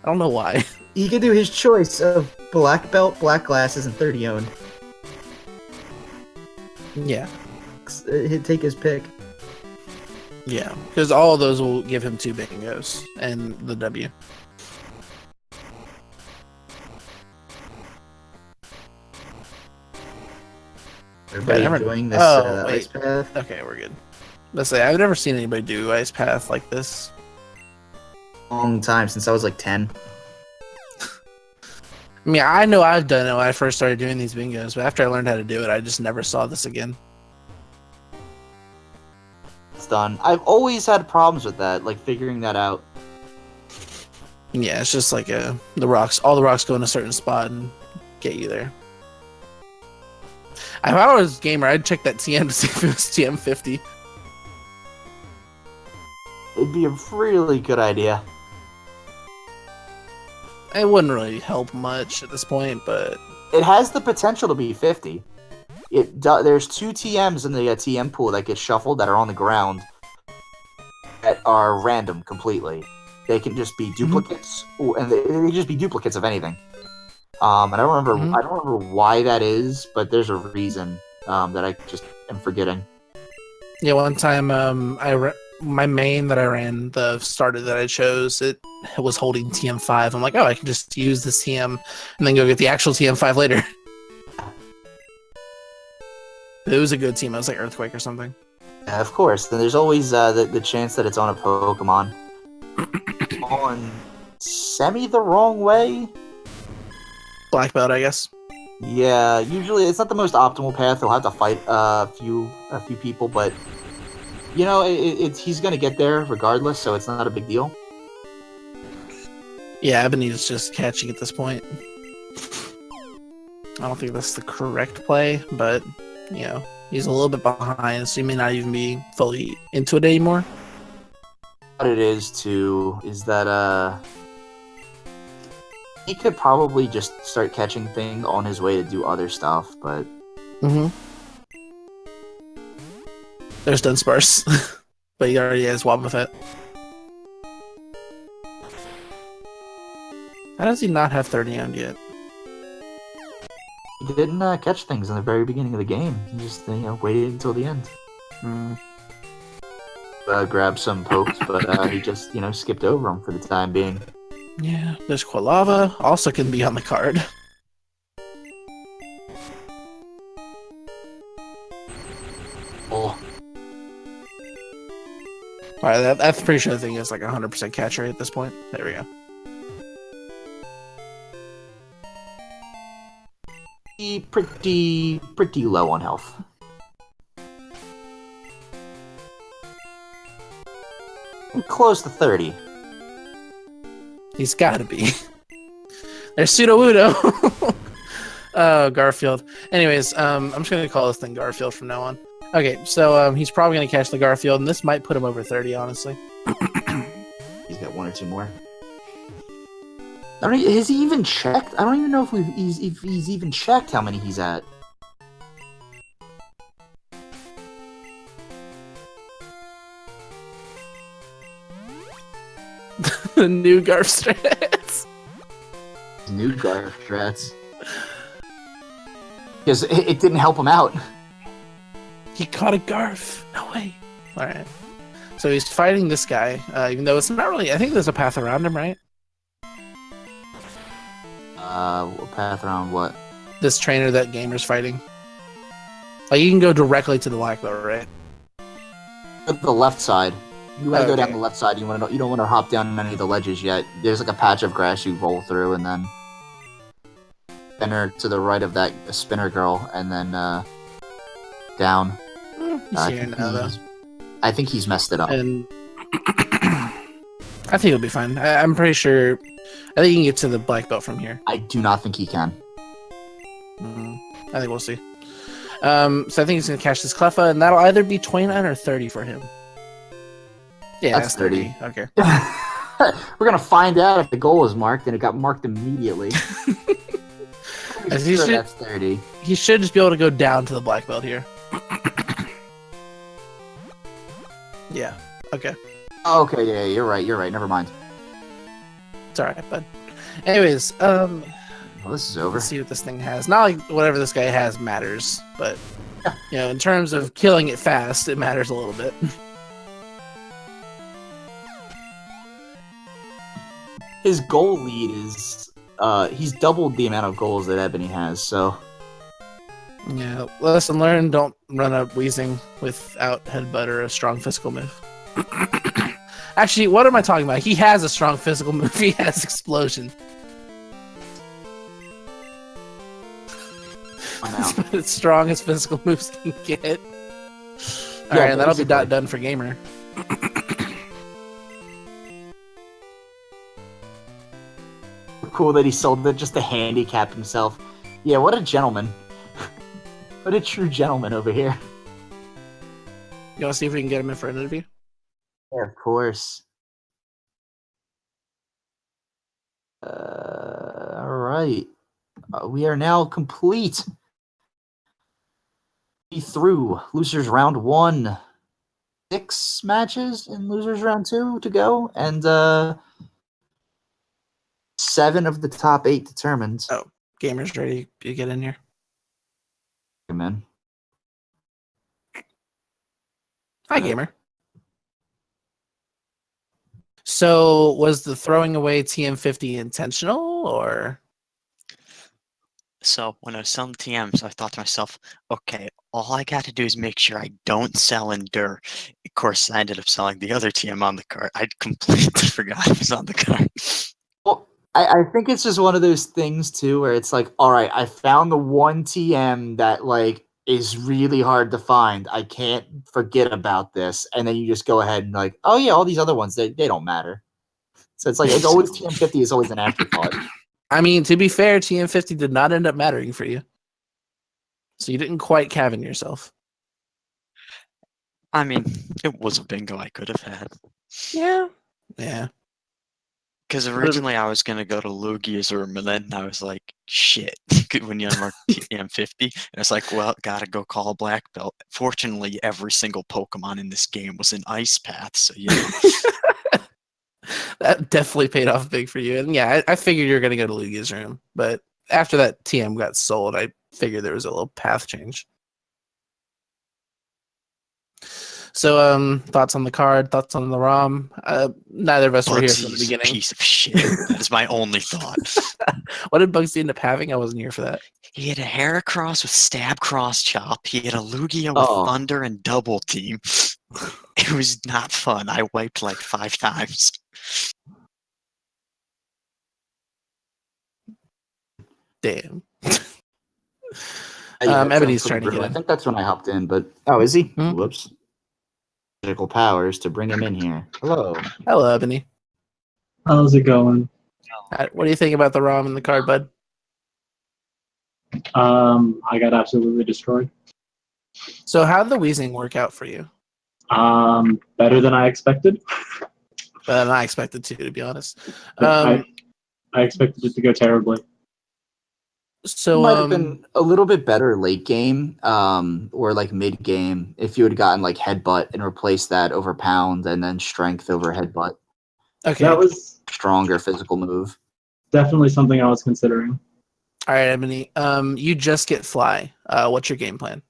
I don't know why. He could do his choice of black belt, black glasses, and 30 own. Yeah. He'd take his pick. Yeah, because all of those will give him 2 bingos and the W. Everybody never- enjoying this wait. ice path? Okay, we're good. Let's say I've never seen anybody do ice path like this. Long time since I was like 10. I mean, I know I've done it when I first started doing these bingos, but after I learned how to do it, I just never saw this again. It's done. I've always had problems with that, like figuring that out. Yeah, it's just like the rocks. All the rocks go in a certain spot and get you there. If I was a gamer, I'd check that TM to see if it was TM50. It'd be a really good idea. It wouldn't really help much at this point, but It has the potential to be 50. There's 2 TMs in the TM pool that get shuffled that are on the ground that are random completely. They can just be duplicates, and they can just be duplicates of anything. And I don't remember. I don't remember why that is, but there's a reason that I just am forgetting. yeah, one time my main that I ran, the starter that I chose, it was holding TM5. I'm like, oh, I can just use this TM and then go get the actual TM5 later. It was a good team. It was like Earthquake or something. Yeah, of course. Then there's always the chance that it's on a Pokemon. On semi the wrong way. Black belt, I guess. Yeah, usually it's not the most optimal path. He'll have to fight a few people, but you know, he's gonna get there regardless, so it's not a big deal. Yeah, Eb0ny's just catching at this point. I don't think that's the correct play, but you know, he's a little bit behind, so he may not even be fully into it anymore. What it is too is that he could probably just start catching things on his way to do other stuff, but There's Dunsparce, but he already has Wobbuffet. How does he not have 30 owned yet? he didn't catch things in the very beginning of the game. He just waited until the end. Grabbed some pokes, but he just skipped over them for the time being. Yeah, there's Quilava, also can be on the card. Oh, Alright, that's pretty sure the thing is like 100% catch rate at this point. There we go. pretty low on health. Close to 30. He's gotta be. There's Sudowoodo. Oh, Garfield. Anyways, I'm just gonna call this thing Garfield from now on. Okay, so he's probably gonna catch the Garfield, and this might put him over 30, honestly. He's got 1 or 2 more. Has he even checked? I don't even know if he's even checked how many he's at. The new Garf strats. New Garf strats. Because it didn't help him out. He caught a Garf. No way. Alright. So he's fighting this guy, even though it's not really... I think there's a path around him, right? Path around what? This trainer that Gamer's fighting. Like, you can go directly to the black belt, right? To the left side. You want to go down Okay. the left side. You don't want to hop down any of the ledges yet. There's like a patch of grass you roll through, and then spinner to the right of that spinner girl, and then down. He's here now, though. I think he's messed it up. And I think he'll be fine. I'm pretty sure. I think he can get to the black belt from here. I do not think he can. I think we'll see. So I think he's gonna catch this Cleffa, and that'll either be 29 or 30 for him. Yeah, That's 30. Okay. We're gonna find out if the goal is marked, and it got marked immediately. As he should- That's 30. He should just be able to go down to the black belt here. Yeah. Okay. Oh, okay, yeah, you're right. You're right. Never mind. It's alright, bud. Anyways, Well, this is over. let's see what this thing has. Not like whatever this guy has matters, but you know, in terms of killing it fast, it matters a little bit. His goal lead is he's doubled the amount of goals that Ebony has. So Yeah, lesson learned: don't run up Wheezing without headbutt or a strong physical move. Actually, what am I talking about? He has a strong physical move. He has explosion. I'm out. As strong as physical moves can get. All right, and that'll be done for Gamer. Cool that he sold it just to handicap himself. Yeah, what a gentleman. What a true gentleman over here. You want to see if we can get him in for an interview? Yeah, of course. All right. We are now complete. Through losers round 1. 6 matches in losers round 2 to go, and 7 of the top 8 determined. Oh, Gamer's ready to get in here. Man. Hi, Gamer. So, was the throwing away TM50 intentional, or? So when I was selling TMs, I thought to myself, okay, all I got to do is make sure I don't sell Endure. Of course, I ended up selling the other TM on the card. I completely forgot it was on the card. Well, I think it's just one of those things too, where it's like, all right, I found the one TM that like is really hard to find. I can't forget about this, and then you just go ahead and like, oh yeah, all these other ones they don't matter. So it's like it's always TM50 is always an afterthought. I mean, to be fair, TM50 did not end up mattering for you. So you didn't quite Kevin yourself. I mean, it was a bingo I could have had. Yeah. Yeah. Because originally I was going to go to Lugia's room, and then I was like, shit, when you unmark TM50. And it's like, well, gotta go call a black belt. Fortunately, every single Pokemon in this game was an Ice Path, so yeah. That definitely paid off big for you. And yeah, I figured you were going to go to Lugia's room. But after that TM got sold, I figured there was a little path change. So, thoughts on the card, thoughts on the ROM? Neither of us were here from the beginning. Piece of shit. That is my only thought. What did Bugsy end up having? I wasn't here for that. He had a Heracross with Stab Cross Chop. He had a Lugia with Thunder and Double Team. It was not fun. I wiped like 5 times. Damn. Yeah, Ebony's trying to get I in. think that's when I hopped in, but oh, is he? Hmm? Whoops. Magical powers to bring him in here. Hello. Hello, Ebony. How's it going? What do you think about the ROM and the card, bud? I got absolutely destroyed. So how'd the wheezing work out for you? Better than I expected. Better than I expected to be honest. I expected it to go terribly. So might have been a little bit better late game, or like mid game if you had gotten like headbutt and replaced that over pound and then strength over headbutt. okay. That was Stronger physical move. definitely something I was considering. All right, Ebony. You just get fly. What's your game plan?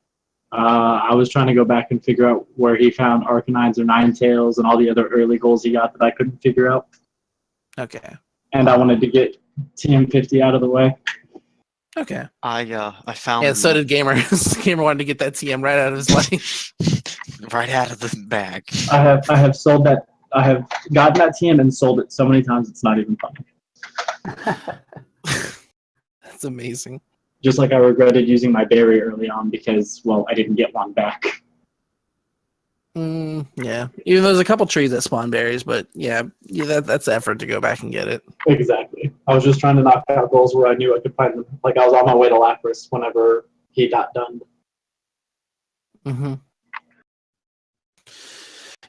I was trying to go back and figure out where he found Arcanines or Ninetales and all the other early goals he got that I couldn't figure out. Okay. And I wanted to get TM50 out of the way. Okay. I found. Yeah, so did Gamer. Gamer wanted to get that TM right out of his life. Right out of the bag. I have sold that. I have gotten that TM and sold it so many times it's not even funny. That's amazing. Just like I regretted using my berry early on because, well, I didn't get one back. Yeah. Even though there's a couple trees that spawn berries, but yeah, that's effort to go back and get it. Exactly. I was just trying to knock out goals where I knew I could find them. Like I was on my way to Lapras whenever he got done. Mm-hmm.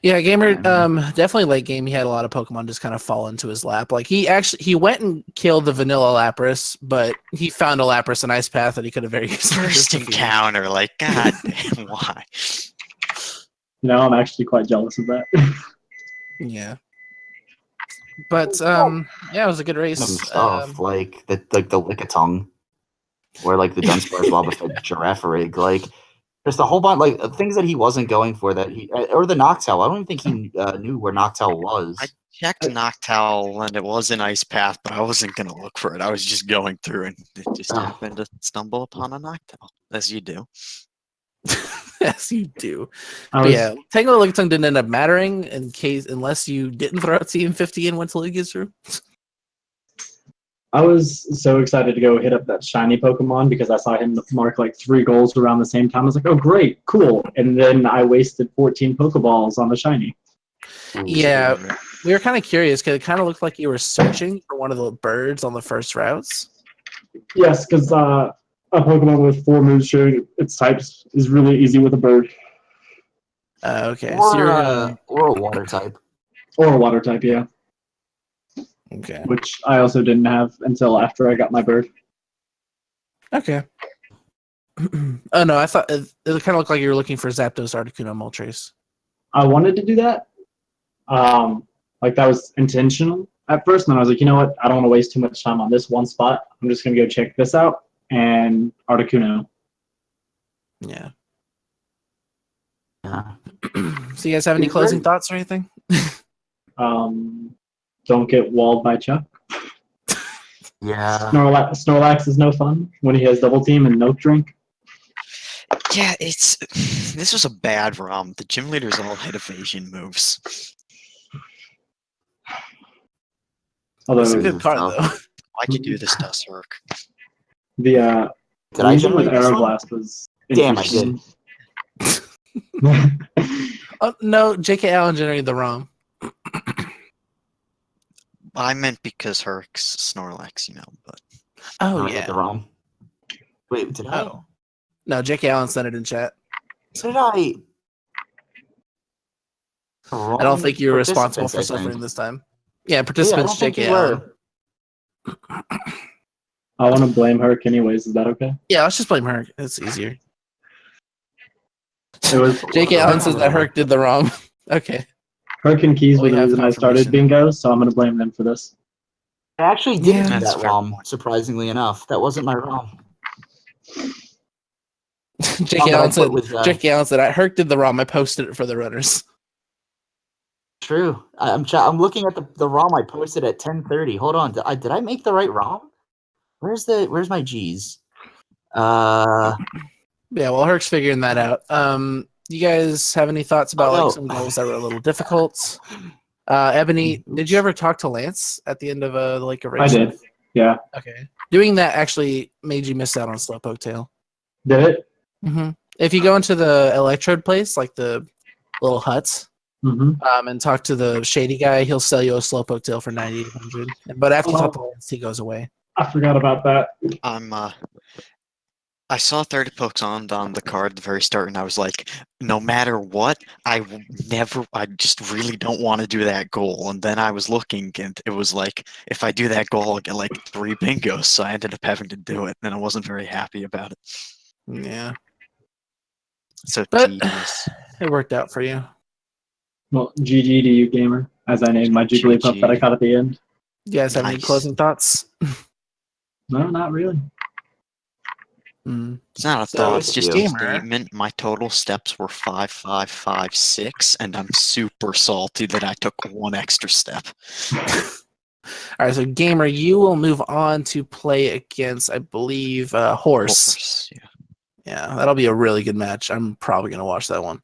Yeah, Gamer, definitely late game. He had a lot of Pokemon just kind of fall into his lap. Like he went and killed the vanilla Lapras, but he found a Lapras and Ice Path that he could have very easily First encounter, like, god damn, why? You know, I'm actually quite jealous of that. Yeah. But yeah, it was a good race. Some stuff like the Lickitung, or like the Dunsparce Wobbuffet Giraffe like just a whole bunch like things that he wasn't going for that he or the Noctowl. I don't even think he knew where Noctowl was. I checked Noctowl and it was an ice path, but I wasn't gonna look for it. I was just going through and it just happened to stumble upon a Noctowl, as you do. Yes, you do. But yeah, Tangle Lickitung didn't end up mattering unless you didn't throw out TM50 and went to Lugia. I was so excited to go hit up that shiny Pokemon because I saw him mark like 3 goals around the same time. I was like, oh, great, cool. And then I wasted 14 Pokeballs on the shiny. Yeah, we were kind of curious because it kind of looked like you were searching for one of the birds on the first routes. Yes, because a Pokemon with 4 moves showing its types is really easy with a bird. Okay. Or, So or a water type. Or a water type, yeah. Okay. Which I also didn't have until after I got my bird. Okay. Oh no, I thought it kind of looked like you were looking for Zapdos, Articuno, Moltres. I wanted to do that. Like that was intentional at first, and then I was like, you know what? I don't want to waste too much time on this one spot. I'm just gonna go check this out and Articuno. Yeah. Yeah. So you guys have any closing thoughts or anything? Don't get walled by Chuck. Yeah. Snorlax is no fun when he has double team and no drink. Yeah, this was a bad ROM. The gym leaders all had evasion moves. Although It's a good card though. Why'd you do this to us, Herc? The Did I illusion with generate this one? Aeroblast was Damn, I did. Oh no, J.K. Allen generated the ROM. I meant because Herc's Snorlax, but Oh I hit the ROM. Wait, did I? Oh. No, J.K. Allen sent it in chat. So did I? I don't think you're responsible for suffering this time. Yeah, participants, J.K. Allen. I want to blame Herc anyways. Is that okay? Yeah, let's just blame Herc. It's easier. It was J.K. Allen says that Herc did the ROM. Okay. Herc and Keys were We the have reason I started confirmation. Bingo, so I'm going to blame them for this. I actually didn't do That's that fair ROM, point. surprisingly enough. That wasn't my ROM. J.K. Allen said, Herc did the ROM. I posted it for the runners. True. I'm looking at the ROM I posted at 10:30. Hold on. Did I make the right ROM? Where's my G's? Yeah, well, Herc's figuring that out. You guys have any thoughts about some goals that were a little difficult? Ebony, did you ever talk to Lance at the end of a race? I did. Yeah. Okay. Doing that actually made you miss out on Slowpoke Tail. Did it? Mm-hmm. If you go into the Electrode place, like the little huts, and talk to the shady guy, he'll sell you a Slowpoke Tail for 9,800. But after you talk to Lance, he goes away. I forgot about that. I saw 30 pokes on the card at the very start, and I was like, no matter what, I just really don't want to do that goal. And then I was looking, and it was like, if I do that goal, I'll get like 3 bingos. So I ended up having to do it, and I wasn't very happy about it. Yeah. So But tedious. It worked out for you. Well, GG to you, gamer, as I named my Jigglypuff that I caught at the end. You guys have any closing thoughts? No, not really. It's not a thought, it's just a statement. My total steps were 5,556, and I'm super salty that I took 1 extra step. All right, so Gamer, you will move on to play against, I believe, Horse. Yeah, that'll be a really good match. I'm probably going to watch that one.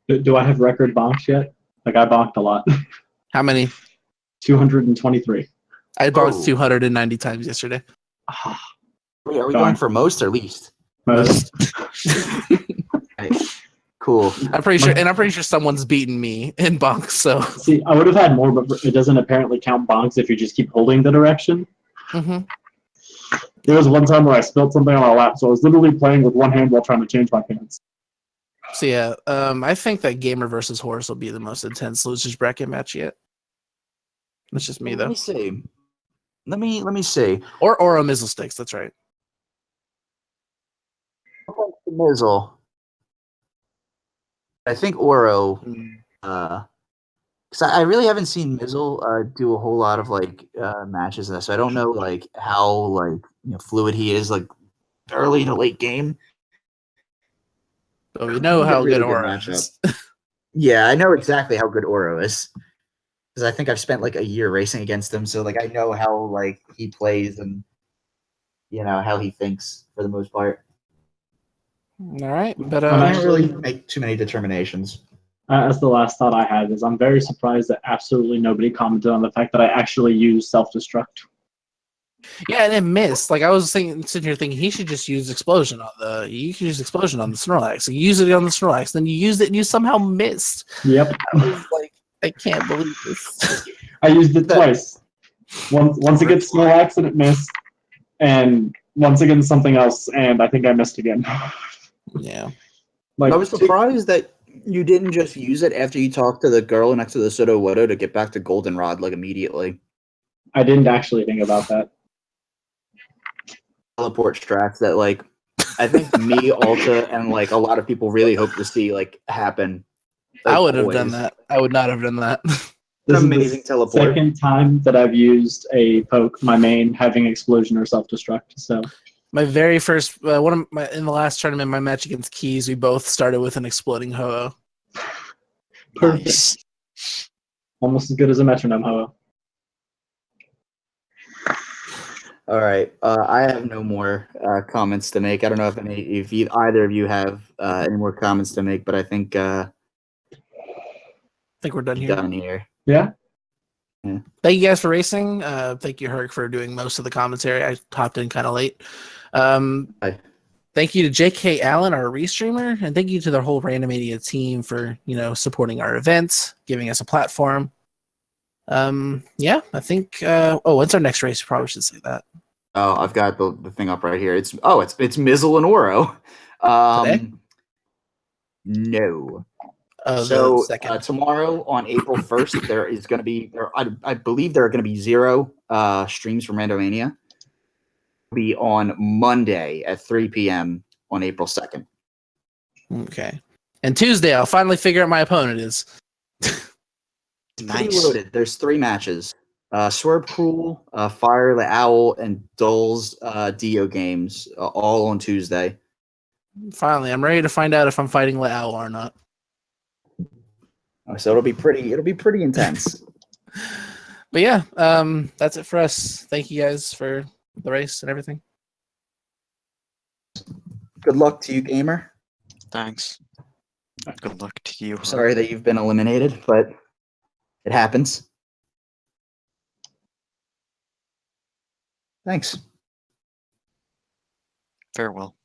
Do I have record bonks yet? Like, I bonked a lot. How many? 223. I bonked 290 times yesterday. Wait, are we going for most or least? Most. Cool. I'm pretty sure someone's beaten me in bonks. So see, I would have had more, but it doesn't apparently count bonks if you just keep holding the direction. There was one time where I spilled something on my lap, so I was literally playing with one hand while trying to change my pants. So yeah, I think that Gamer versus Horse will be the most intense losers bracket match yet. That's just me though. Let me see. Or Oro Mizzle Sticks. That's right. Mizzle. I think Oro Because I really haven't seen Mizzle do a whole lot of like matches in this. So I don't know like how like fluid he is like early to late game. But we know Get how really good good Aura matchup. is. Yeah, I know exactly how good Oro is. Because I think I've spent like a year racing against him, so like I know how like he plays and how he thinks for the most part. All right, but I'm I don't really actually, make too many determinations. that's the last thought I had. Is I'm very surprised that absolutely nobody commented on the fact that I actually use self-destruct. yeah, and it missed. Like I was sitting here thinking he should just use explosion on the. You can use explosion on the Snorlax. You use it on the Snorlax, then you used it and you somehow missed. Yep, I was like, I can't believe this. I used it twice. Once against Snorlax and it missed, and once against something else, and I think I missed again. Yeah. I was surprised that you didn't just use it after you talked to the girl next to the Sudowoodo to get back to Goldenrod like immediately. I didn't actually think about that. Teleport strats that like I think me, Alta, and like a lot of people really hope to see like happen. Like, I would have done always. that. I would not have done that. This An is amazing the teleport. second time that I've used a poke, my main, having explosion or self-destruct. So My very first in the last tournament, my match against Keys, we both started with an exploding Ho-Oh. perfect. Nice. Almost as good as a metronome, Ho. All right, I have no more comments to make. I don't know if either of you have any more comments to make, but I think I think we're done here. done here. Yeah. Thank you guys for racing. Thank you, Herc, for doing most of the commentary. I hopped in kind of late. Hi. Thank you to JK Allen, our restreamer, and thank you to the whole Randomedia team for supporting our events, giving us a platform. Yeah, I think. When's our next race? We probably should say that. Oh, I've got the thing up right here. It's Mizzle and Oro. Today? No. Oh, So the second. tomorrow on April 1st, there is going to be, I believe there are going to be 0 streams from Randomania. It'll be on Monday at 3 p.m. on April 2nd. Okay. And Tuesday, I'll finally figure out my opponent is. Pretty Nice. loaded. There's 3 matches. Swerve Cruel, Fire the Owl, and Dole's Dio games, all on Tuesday. Finally, I'm ready to find out if I'm fighting Leao or not. So it'll be pretty intense. But yeah, that's it for us. Thank you guys for the race and everything. Good luck to you, gamer. Thanks. Good luck to you. Sorry that you've been eliminated, but it happens. Thanks. Farewell.